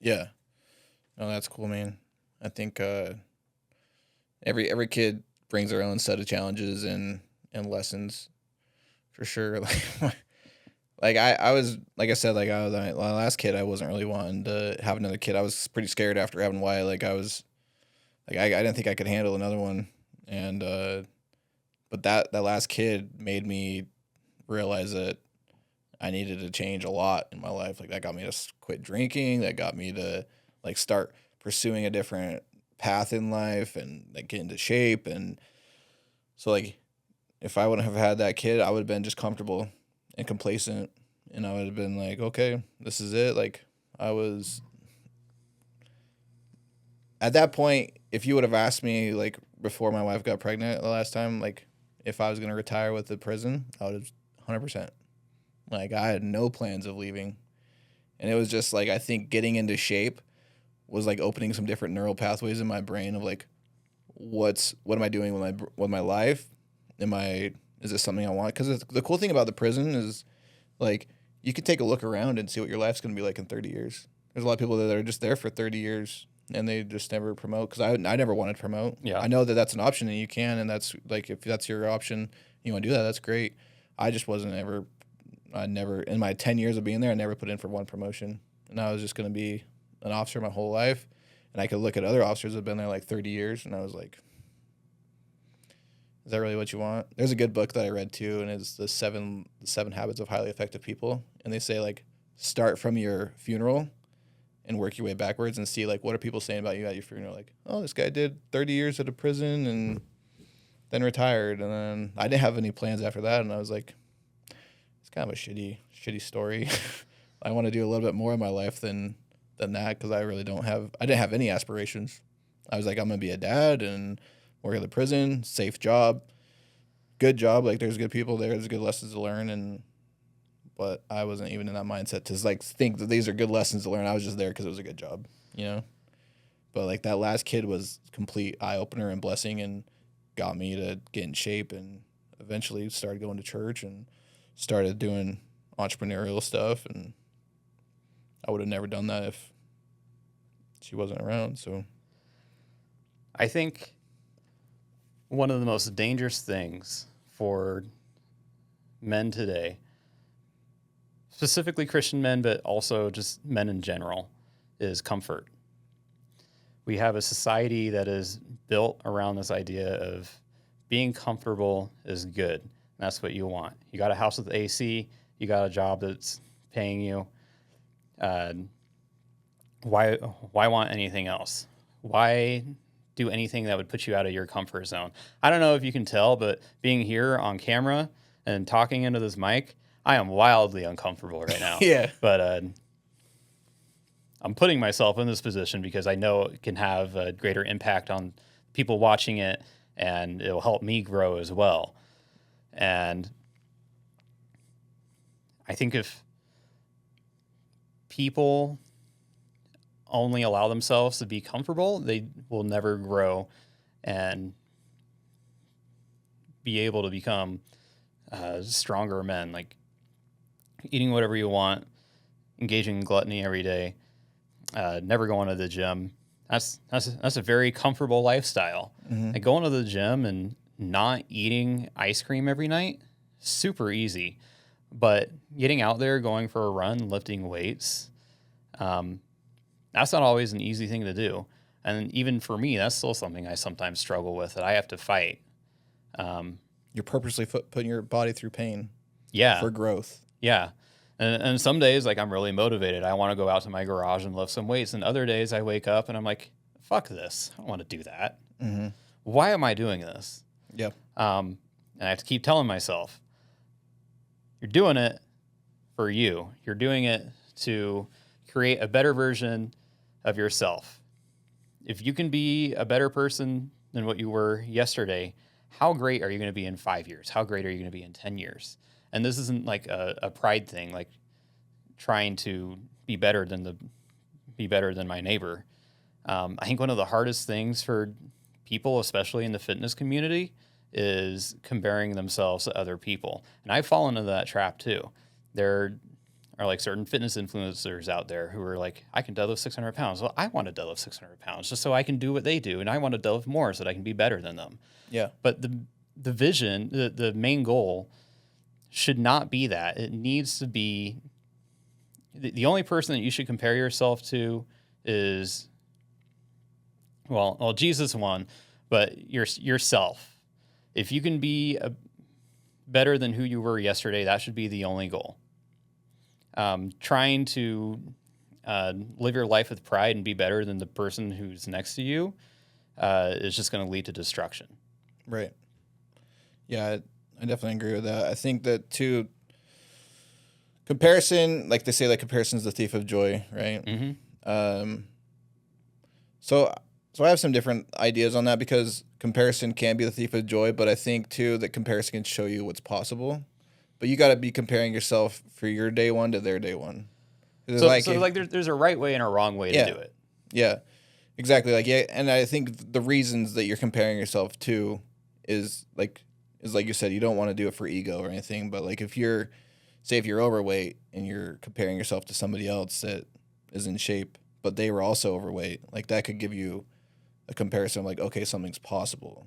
A: Yeah. No, that's cool, man. I think every kid brings their own set of challenges and lessons for sure. Like I was, like I said, like I was my last kid, I wasn't really wanting to have another kid. I was pretty scared after having Wyatt. Like I was, like I didn't think I could handle another one. And but that last kid made me realize that I needed to change a lot in my life. Like that got me to quit drinking. That got me to like start pursuing a different path in life and like get into shape. And so like if I wouldn't have had that kid, I would have been just comfortable and complacent, and I would have been like, okay, this is it. Like I was at that point. If you would have asked me like before my wife got pregnant the last time, like if I was gonna retire with the prison, I would have 100%. Like I had no plans of leaving, and it was just like I think getting into shape was like opening some different neural pathways in my brain of like, what am I doing with my life? Is this something I want? Because the cool thing about the prison is, like, you can take a look around and see what your life's going to be like in 30 years. There's a lot of people that are just there for 30 years and they just never promote. Because I never wanted to promote.
B: Yeah.
A: I know that that's an option and you can, and that's like if that's your option, you want to do that, that's great. I just wasn't ever. I never in my 10 years of being there, I never put in for one promotion, and I was just going to be an officer my whole life. And I could look at other officers that have been there like 30 years, and I was like, is that really what you want? There's a good book that I read too, and it's the seven habits of highly effective people. And they say like start from your funeral and work your way backwards and see like what are people saying about you at your funeral? Like, oh, this guy did 30 years at a prison and then retired, and then I didn't have any plans after that, and I was like, it's kind of a shitty story. I want to do a little bit more in my life than that because I didn't have any aspirations. I was like, I'm gonna be a dad and work at the prison, safe job, good job. Like there's good people there, there's good lessons to learn, but I wasn't even in that mindset to like think that these are good lessons to learn. I was just there because it was a good job, you know. But like that last kid was complete eye opener and blessing, and got me to get in shape, and eventually started going to church and started doing entrepreneurial stuff. And I would have never done that if she wasn't around. So
B: I think one of the most dangerous things for men today, specifically Christian men, but also just men in general, is comfort. We have a society that is built around this idea of being comfortable is good. And that's what you want. You got a house with AC, you got a job that's paying you. Why want anything else? Why do anything that would put you out of your comfort zone? I don't know if you can tell, but being here on camera and talking into this mic, I am wildly uncomfortable right now.
A: Yeah.
B: But I'm putting myself in this position because I know it can have a greater impact on people watching it, and it'll help me grow as well. And I think if people only allow themselves to be comfortable, they will never grow and be able to become stronger men. Like eating whatever you want, engaging in gluttony every day, never going to the gym. That's a very comfortable lifestyle.
A: Mm-hmm.
B: And going to the gym and not eating ice cream every night, super easy. But getting out there, going for a run, lifting weights, that's not always an easy thing to do. And even for me, that's still something I sometimes struggle with, that I have to fight.
A: You're purposely putting your body through pain.
B: Yeah.
A: For growth.
B: Yeah. And some days, like, I'm really motivated. I want to go out to my garage and lift some weights. And other days I wake up and I'm like, fuck this. I don't want to do that.
A: Mm-hmm.
B: Why am I doing this?
A: Yeah.
B: And I have to keep telling myself, you're doing it for you. You're doing it to create a better version of yourself. If you can be a better person than what you were yesterday, how great are you going to be in 5 years? How great are you going to be in 10 years? And this isn't like a pride thing, like trying to be better than my neighbor. I think one of the hardest things for people, especially in the fitness community, is comparing themselves to other people. And I've fallen into that trap too. There are like certain fitness influencers out there who are like, I can deadlift 600 pounds. Well, I want to deadlift 600 pounds just so I can do what they do. And I want to deadlift more so that I can be better than them.
A: Yeah.
B: But the vision, the main goal should not be that. It needs to be the only person that you should compare yourself to is, well, Jesus won, but yourself. If you can be better than who you were yesterday, that should be the only goal. Trying to live your life with pride and be better than the person who's next to you is just going to lead to destruction.
A: Right. Yeah, I definitely agree with that. I think that too, comparison, like they say, like comparison is the thief of joy, right?
B: Mm-hmm.
A: So I have some different ideas on that because comparison can be the thief of joy, but I think too that comparison can show you what's possible. But you got to be comparing yourself for your day one to their day one.
B: So there's a right way and a wrong way to do it.
A: Yeah, exactly. Like, yeah, and I think the reasons that you're comparing yourself to is like you said, you don't want to do it for ego or anything. But like if you're overweight and you're comparing yourself to somebody else that is in shape, but they were also overweight, like that could give you a comparison of like, okay, something's possible.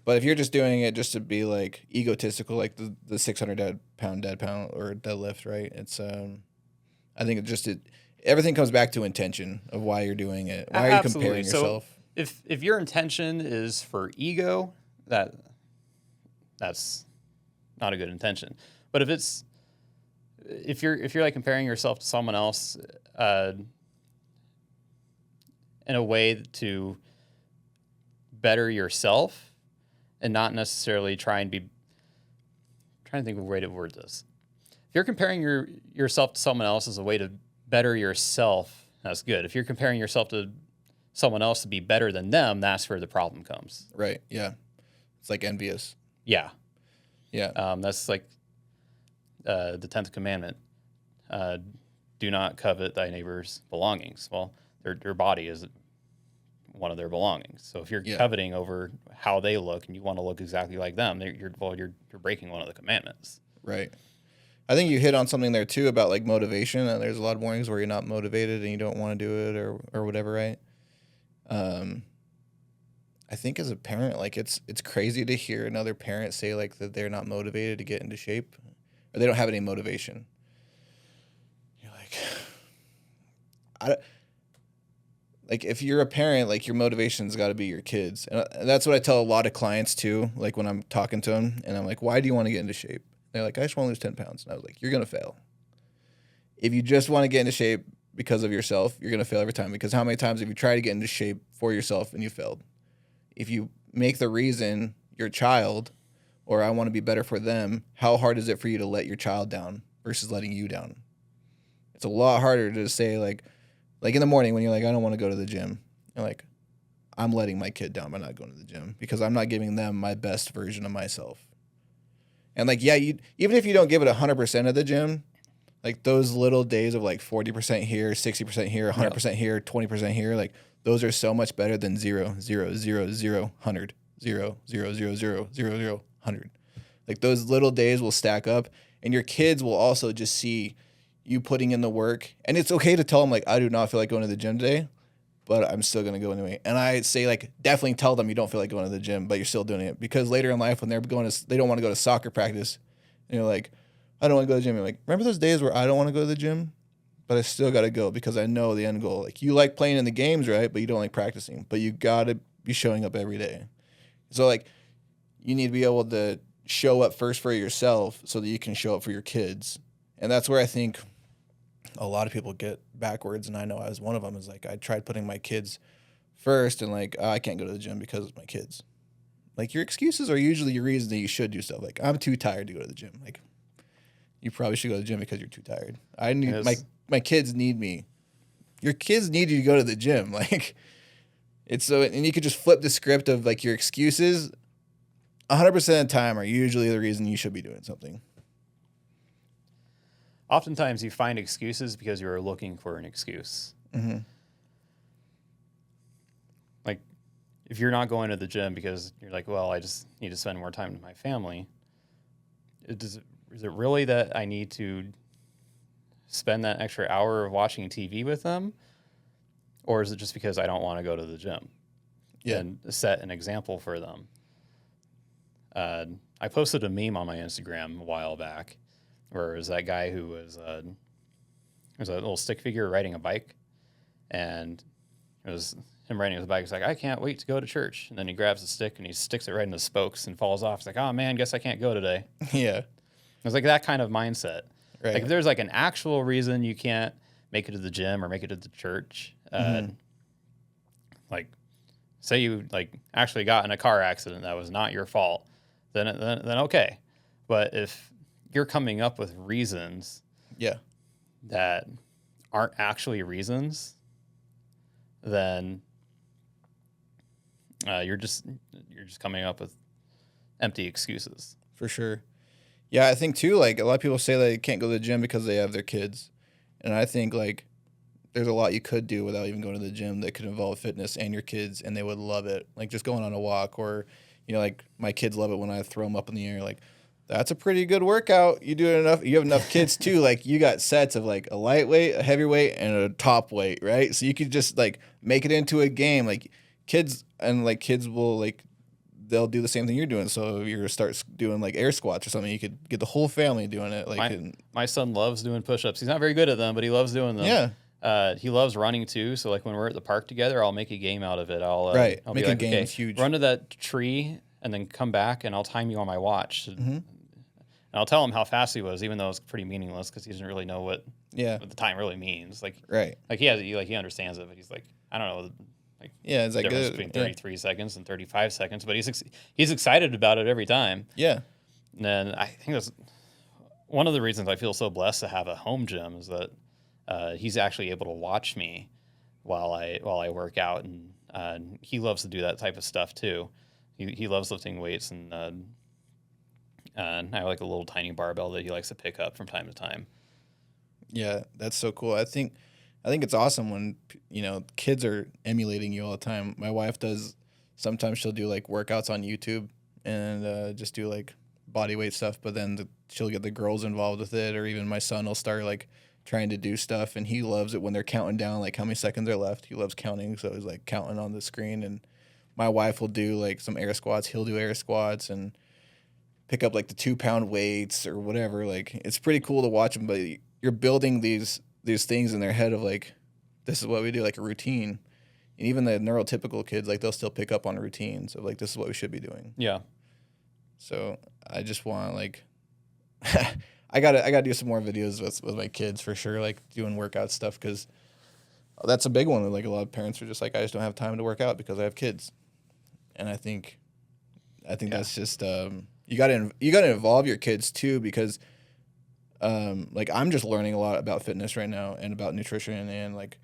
A: But if you're just doing it just to be like egotistical, like the 600 pound or deadlift, right? It's I think everything comes back to intention of why you're doing it. Why are you comparing yourself?
B: So if your intention is for ego, that's not a good intention. But if you're like comparing yourself to someone else in a way to better yourself and not necessarily trying to think of a way to word this. If you're comparing yourself to someone else as a way to better yourself, that's good. If you're comparing yourself to someone else to be better than them, that's where the problem comes.
A: Right. Yeah. It's like envious.
B: Yeah.
A: Yeah.
B: That's like the 10th commandment. Do not covet thy neighbor's belongings. Well, their body is one of their belongings. So if you're coveting over how they look and you want to look exactly like them, you're breaking one of the commandments.
A: Right. I think you hit on something there too about like motivation. And there's a lot of mornings where you're not motivated and you don't want to do it or whatever, right? I think as a parent, like it's crazy to hear another parent say like that they're not motivated to get into shape or they don't have any motivation. You're like, like if you're a parent, like your motivation's got to be your kids. And that's what I tell a lot of clients too. Like when I'm talking to them and I'm like, why do you want to get into shape? They're like, I just want to lose 10 pounds. And I was like, you're going to fail. If you just want to get into shape because of yourself, you're going to fail every time. Because how many times have you tried to get into shape for yourself and you failed? If you make the reason your child or I want to be better for them, how hard is it for you to let your child down versus letting you down? It's a lot harder to say like in the morning when you're like, I don't want to go to the gym. You're like, I'm letting my kid down by not going to the gym because I'm not giving them my best version of myself. And like, yeah, even if you don't give it 100% of the gym, like those little days of like 40% here, 60% here, 100% here, 20% here, like those are so much better than 0, 0, 0, 0, 100, 0, 0, 0, 0, 0, 0, 100. Like those little days will stack up and your kids will also just see you putting in the work. And it's okay to tell them like, I do not feel like going to the gym today, but I'm still going to go anyway. And I say like, definitely tell them you don't feel like going to the gym, but you're still doing it because later in life when they don't want to go to soccer practice and you're like, I don't want to go to the gym. You're like, remember those days where I don't want to go to the gym, but I still got to go because I know the end goal. Like you like playing in the games, right? But you don't like practicing, but you got to be showing up every day. So like you need to be able to show up first for yourself so that you can show up for your kids. And that's where I think a lot of people get backwards. And I know I was one of them is like, I tried putting my kids first and like, I can't go to the gym because of my kids. Like your excuses are usually your reason that you should do stuff. Like I'm too tired to go to the gym. Like You probably should go to the gym because you're too tired. I need
B: Because-
A: my kids need me. Your kids need you to go to the gym. Like it's so, and you could just flip the script of like your excuses. 100% of the time are usually the reason you should be doing something.
B: Oftentimes you find excuses because you are looking for an excuse.
A: Mm-hmm.
B: Like if you're not going to the gym because you're like, well, I just need to spend more time with my family. Is it really that I need to spend that extra hour of watching TV with them? Or is it just because I don't want to go to the gym?
A: Yeah.
B: And set an example for them. I posted a meme on my Instagram a while back where it was that guy who was a little stick figure riding a bike, and it was him riding his bike. He's like, I can't wait to go to church. And then he grabs the stick and he sticks it right in the spokes and falls off. He's like, oh man, guess I can't go today.
A: Yeah.
B: It was like that kind of mindset.
A: Right.
B: Like if there's like an actual reason you can't make it to the gym or make it to the church, like say you like actually got in a car accident that was not your fault, then okay. But if you're coming up with reasons
A: Yeah.
B: that aren't actually reasons, then you're just coming up with empty excuses.
A: For sure. Yeah, I think too, like a lot of people say they can't go to the gym because they have their kids. And I think like there's a lot you could do without even going to the gym that could involve fitness and your kids, and they would love it. Like just going on a walk, or, you know, like my kids love it when I throw them up in the air. Like that's a pretty good workout. You do it enough. You have enough kids too. Like you got sets of like a lightweight, a heavyweight, and a top weight, right? So you could just like make it into a game. Like kids will like, they'll do the same thing you're doing. So if you're gonna start doing like air squats or something, you could get the whole family doing it. Like
B: My son loves doing push-ups. He's not very good at them, but he loves doing them.
A: Yeah.
B: He loves running too. So like when we're at the park together, I'll make a game out of it. I'll
A: Making
B: be like,
A: games
B: okay,
A: huge.
B: run to that tree and then come back, and I'll time you on my watch.
A: Mm-hmm.
B: And I'll tell him how fast he was, even though it's pretty meaningless because he doesn't really know what the time really means. Like he understands it, but he's like, I don't know. Like
A: it's
B: the
A: like
B: difference between 33 seconds and 35 seconds, but he's excited about it every time.
A: Yeah.
B: And I think that's one of the reasons I feel so blessed to have a home gym is that he's actually able to watch me while I work out, and he loves to do that type of stuff too. He loves lifting weights, and I have like a little tiny barbell that he likes to pick up from time to time.
A: Yeah, that's so cool. I think it's awesome when, you know, kids are emulating you all the time. My wife does. Sometimes she'll do like workouts on YouTube and just do like body weight stuff, but then she'll get the girls involved with it, or even my son will start like trying to do stuff, and he loves it when they're counting down like how many seconds are left. He loves counting, so he's like counting on the screen. And my wife will do like some air squats. He'll do air squats and pick up like the 2-pound weights or whatever. Like it's pretty cool to watch them, but you're building these things in their head of like, this is what we do, like a routine. And even the neurotypical kids, like they'll still pick up on routines of like, this is what we should be doing.
B: Yeah.
A: So I just want like, I gotta do some more videos with my kids for sure, like doing workout stuff, because that's a big one. Like a lot of parents are just like, I just don't have time to work out because I have kids. And I think that's just you gotta involve your kids too, because like I'm just learning a lot about fitness right now and about nutrition, and like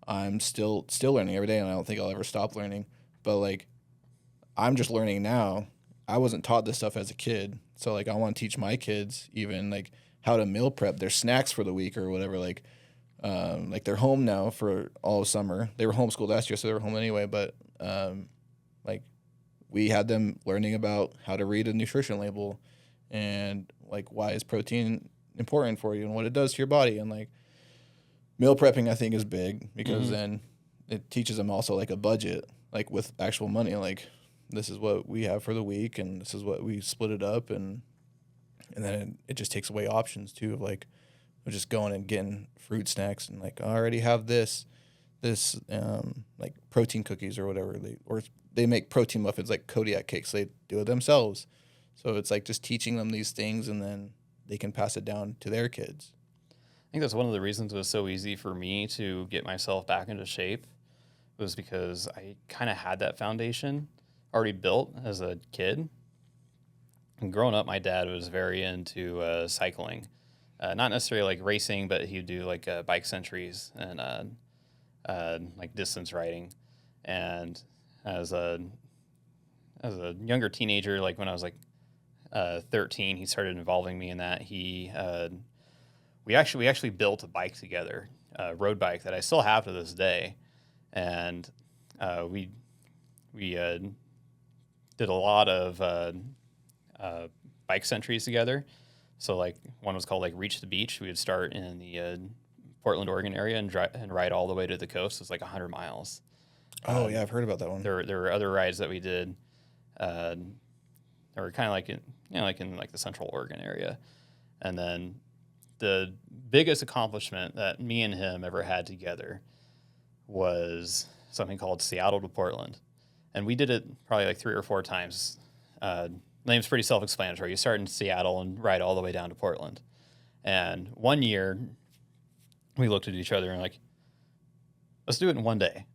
A: I'm still learning every day, and I don't think I'll ever stop learning. But like I'm just learning now. I wasn't taught this stuff as a kid, so like I want to teach my kids even like how to meal prep their snacks for the week or whatever. Like they're home now for all of summer. They were homeschooled last year, so they were home anyway. But like we had them learning about how to read a nutrition label and like why is protein important for you and what it does to your body. And like meal prepping I think is big, because then it teaches them also like a budget, like with actual money, like this is what we have for the week and this is what we split it up, and then it just takes away options too of like of just going and getting fruit snacks and like I already have this like protein cookies or whatever, they make protein muffins like Kodiak cakes, they do it themselves. So it's like just teaching them these things, and then they can pass it down to their kids.
B: I think that's one of the reasons it was so easy for me to get myself back into shape, was because I kind of had that foundation already built as a kid. And growing up, my dad was very into cycling, not necessarily like racing, but he would do like bike centuries and like distance riding. And as a younger teenager, like when I was like 13, he started involving me in that. We actually built a bike together, a road bike that I still have to this day, and we did a lot of bike centuries together. So like one was called like Reach the Beach. We would start in the Portland, Oregon area and ride all the way to the coast. It's like 100 miles.
A: Oh yeah, I've heard about that one.
B: There were other rides that we did. They were kind of like in like the Central Oregon area, and then the biggest accomplishment that me and him ever had together was something called Seattle to Portland, and we did it probably like 3 or 4 times. Name's pretty self-explanatory. You start in Seattle and ride all the way down to Portland. And one year, we looked at each other and like, let's do it in one day.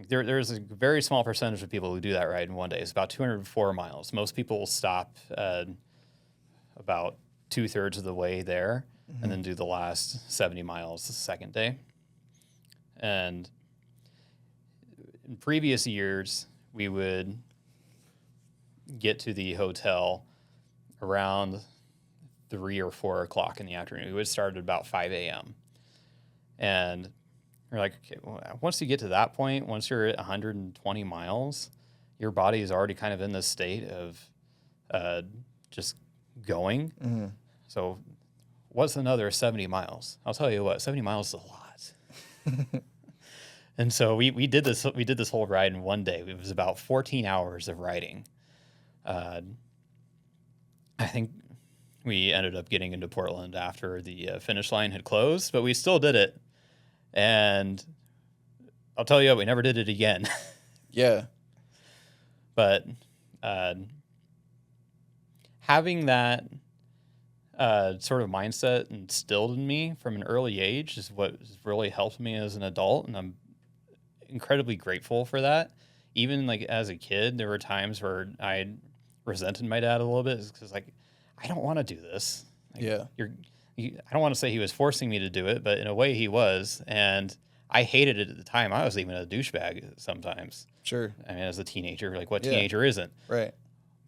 B: There's a very small percentage of people who do that ride in one day. It's about 204 miles. Most people will stop about 2/3 of the way there and then do the last 70 miles the second day. And in previous years, we would get to the hotel around 3 or 4 o'clock in the afternoon. We would start at about 5 a.m. And we're like, okay, well, once you get to that point, once you're at 120 miles, your body is already kind of in this state of just going.
A: Mm-hmm.
B: So what's another 70 miles? I'll tell you what, 70 miles is a lot. And so we did this whole ride in one day. It was about 14 hours of riding. I think we ended up getting into Portland after the finish line had closed, but we still did it. And I'll tell you what, we never did it again.
A: Yeah.
B: But having that sort of mindset instilled in me from an early age is what has really helped me as an adult, and I'm incredibly grateful for that. Even like as a kid, there were times where I resented my dad a little bit because like I don't want to do this. Like,
A: Yeah.
B: I don't want to say he was forcing me to do it, but in a way he was, and I hated it at the time. I was even a douchebag sometimes.
A: Sure.
B: I mean, as a teenager, like what
A: Yeah.
B: teenager isn't?
A: Right.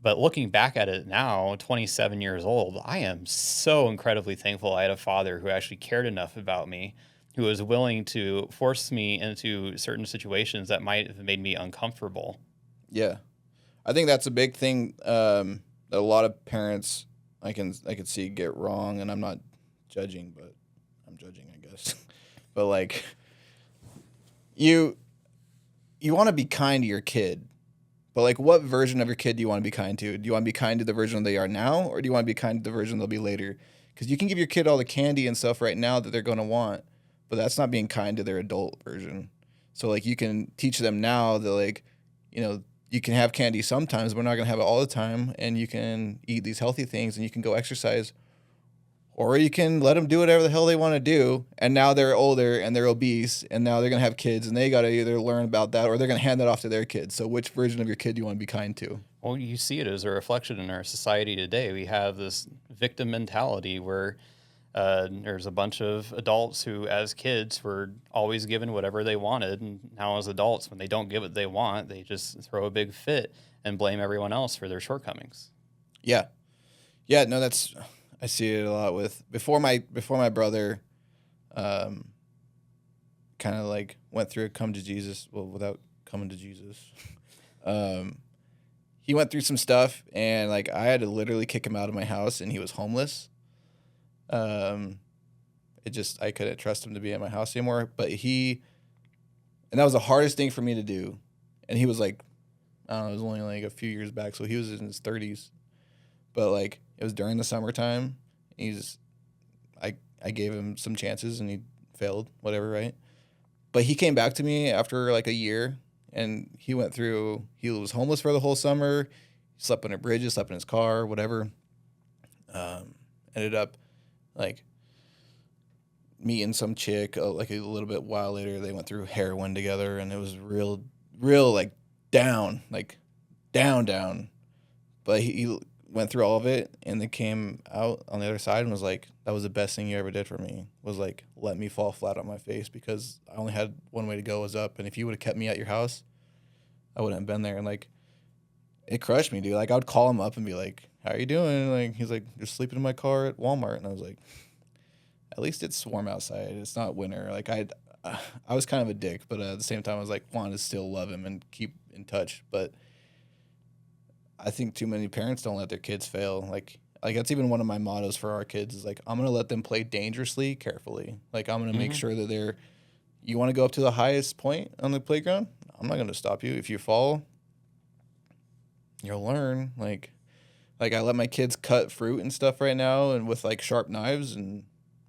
B: But looking back at it now, 27 years old, I am so incredibly thankful I had a father who actually cared enough about me, who was willing to force me into certain situations that might have made me uncomfortable.
A: Yeah. I think that's a big thing that a lot of parents I can see get wrong, and I'm not judging, but I'm judging, I guess. But like you want to be kind to your kid. But like what version of your kid do you want to be kind to? Do you want to be kind to the version they are now, or do you want to be kind to the version they'll be later? Cuz you can give your kid all the candy and stuff right now that they're going to want, but that's not being kind to their adult version. So like you can teach them now that like, you know, you can have candy sometimes, but we're not going to have it all the time, and you can eat these healthy things and you can go exercise, or you can let them do whatever the hell they want to do. And now they're older and they're obese, and now they're going to have kids, and they got to either learn about that or they're going to hand that off to their kids. So which version of your kid do you want to be kind to?
B: Well, you see it as a reflection in our society today. We have this victim mentality where there's a bunch of adults who, as kids, were always given whatever they wanted. And now as adults, when they don't get what they want, they just throw a big fit and blame everyone else for their shortcomings.
A: Yeah. Yeah, no, I see it a lot with before my brother kind of like went through a come to Jesus, well, without coming to Jesus. He went through some stuff, and like I had to literally kick him out of my house, and he was homeless. I couldn't trust him to be at my house anymore, and that was the hardest thing for me to do. And he was like, I don't know, it was only like a few years back, so he was in his 30s. But like it was during the summertime. I gave him some chances and he failed, whatever, right? But he came back to me after like a year, and he was homeless for the whole summer. He slept on a bridge, slept in his car, whatever. Ended up like meeting some chick like a little bit while later. They went through heroin together, and it was real like down. But he went through all of it and then came out on the other side and was like, that was the best thing you ever did for me, was like, let me fall flat on my face because I only had one way to go, was up. And if you would have kept me at your house, I wouldn't have been there. And like, it crushed me, dude. Like, I would call him up and be like, how are you doing? And like, he's like, you're sleeping in my car at Walmart. And I was like, at least it's warm outside. It's not winter. Like, I was kind of a dick, but at the same time, I was like, wanted to still love him and keep in touch. But I think too many parents don't let their kids fail. Like that's even one of my mottos for our kids is like, I'm going to let them play dangerously, carefully. Like, I'm going to make sure that you want to go up to the highest point on the playground? I'm not going to stop you. If you fall, you'll learn. Like I let my kids cut fruit and stuff right now and with like sharp knives, and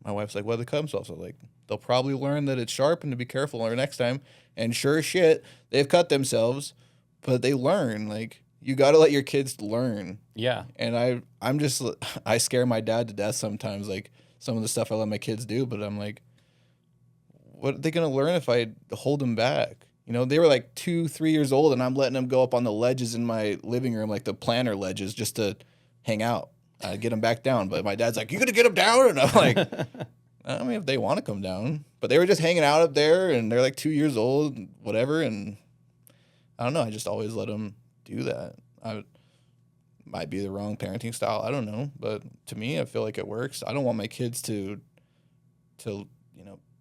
A: my wife's like, what do they cut themselves? So like, they'll probably learn that it's sharp and to be careful or next time. And sure as shit, they've cut themselves, but they learn. Like, you got to let your kids learn.
B: Yeah.
A: And I scare my dad to death sometimes, like some of the stuff I let my kids do, but I'm like, what are they going to learn if I hold them back? You know, they were like 2-3 years old and I'm letting them go up on the ledges in my living room, like the planter ledges, just to hang out. I get them back down. But my dad's like, you going to get them down? And I'm like, I mean, if they want to come down. But they were just hanging out up there and they're like 2 years old, whatever. And I don't know. I just always let them do that. I might be the wrong parenting style. I don't know. But to me, I feel like it works. I don't want my kids to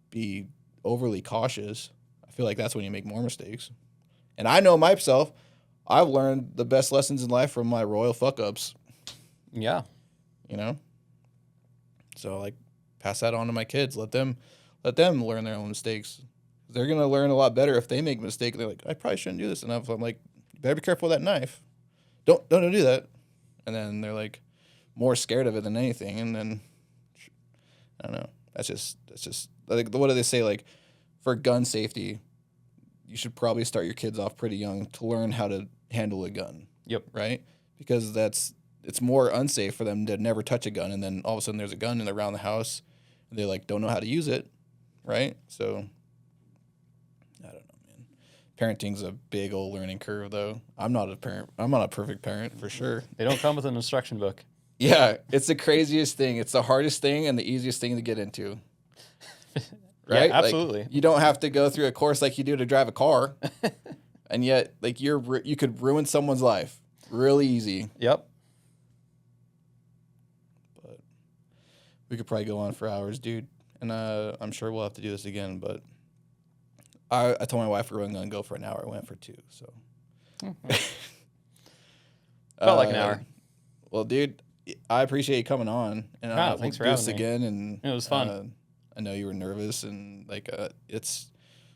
A: be overly cautious. I feel like that's when you make more mistakes. And I know myself, I've learned the best lessons in life from my royal fuck ups.
B: Yeah.
A: You know? So like, pass that on to my kids. Let them learn their own mistakes. They're going to learn a lot better if they make a mistake. They're like, I probably shouldn't do this. And I'm like, you better be careful with that knife. Don't do that. And then they're like more scared of it than anything. And then I don't know. That's just like, what do they say? Like, for gun safety, you should probably start your kids off pretty young to learn how to handle a gun.
B: Yep.
A: Right? Because it's more unsafe for them to never touch a gun, and then all of a sudden there's a gun and they're around the house and they like don't know how to use it. Right? So I don't know, man. Parenting's a big old learning curve though. I'm not a parent. I'm not a perfect parent for sure.
B: They don't come with an instruction book.
A: Yeah, it's the craziest thing. It's the hardest thing and the easiest thing to get into. Right?
B: Yeah, absolutely.
A: Like, you don't have to go through a course like you do to drive a car. And yet, like, you could ruin someone's life really easy.
B: Yep.
A: But we could probably go on for hours, dude. And I'm sure we'll have to do this again. But I told my wife we were going to go for an hour. I went for 2. So
B: Felt like an hour.
A: Well, dude, I appreciate you coming on. And
B: Thanks for
A: we'll do
B: having
A: this
B: me.
A: again. And
B: It was fun.
A: I know you were nervous, and like it's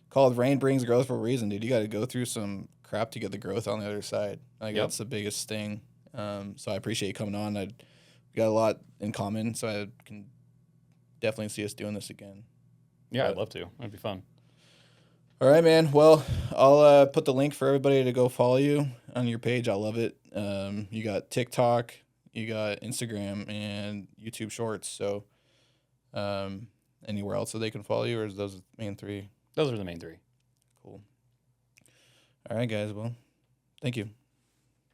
A: called rain brings growth for a reason, dude. You got to go through some crap to get the growth on the other side. Like that's the biggest thing. So I appreciate you coming on. We got a lot in common, so I can definitely see us doing this again.
B: Yeah, I'd love to. It'd be fun.
A: All right, man. Well, I'll put the link for everybody to go follow you on your page. I love it. You got TikTok, you got Instagram, and YouTube Shorts. So anywhere else that they can follow you, or is those the main 3?
B: Those are the main 3.
A: Cool. All right, guys. Well, thank you.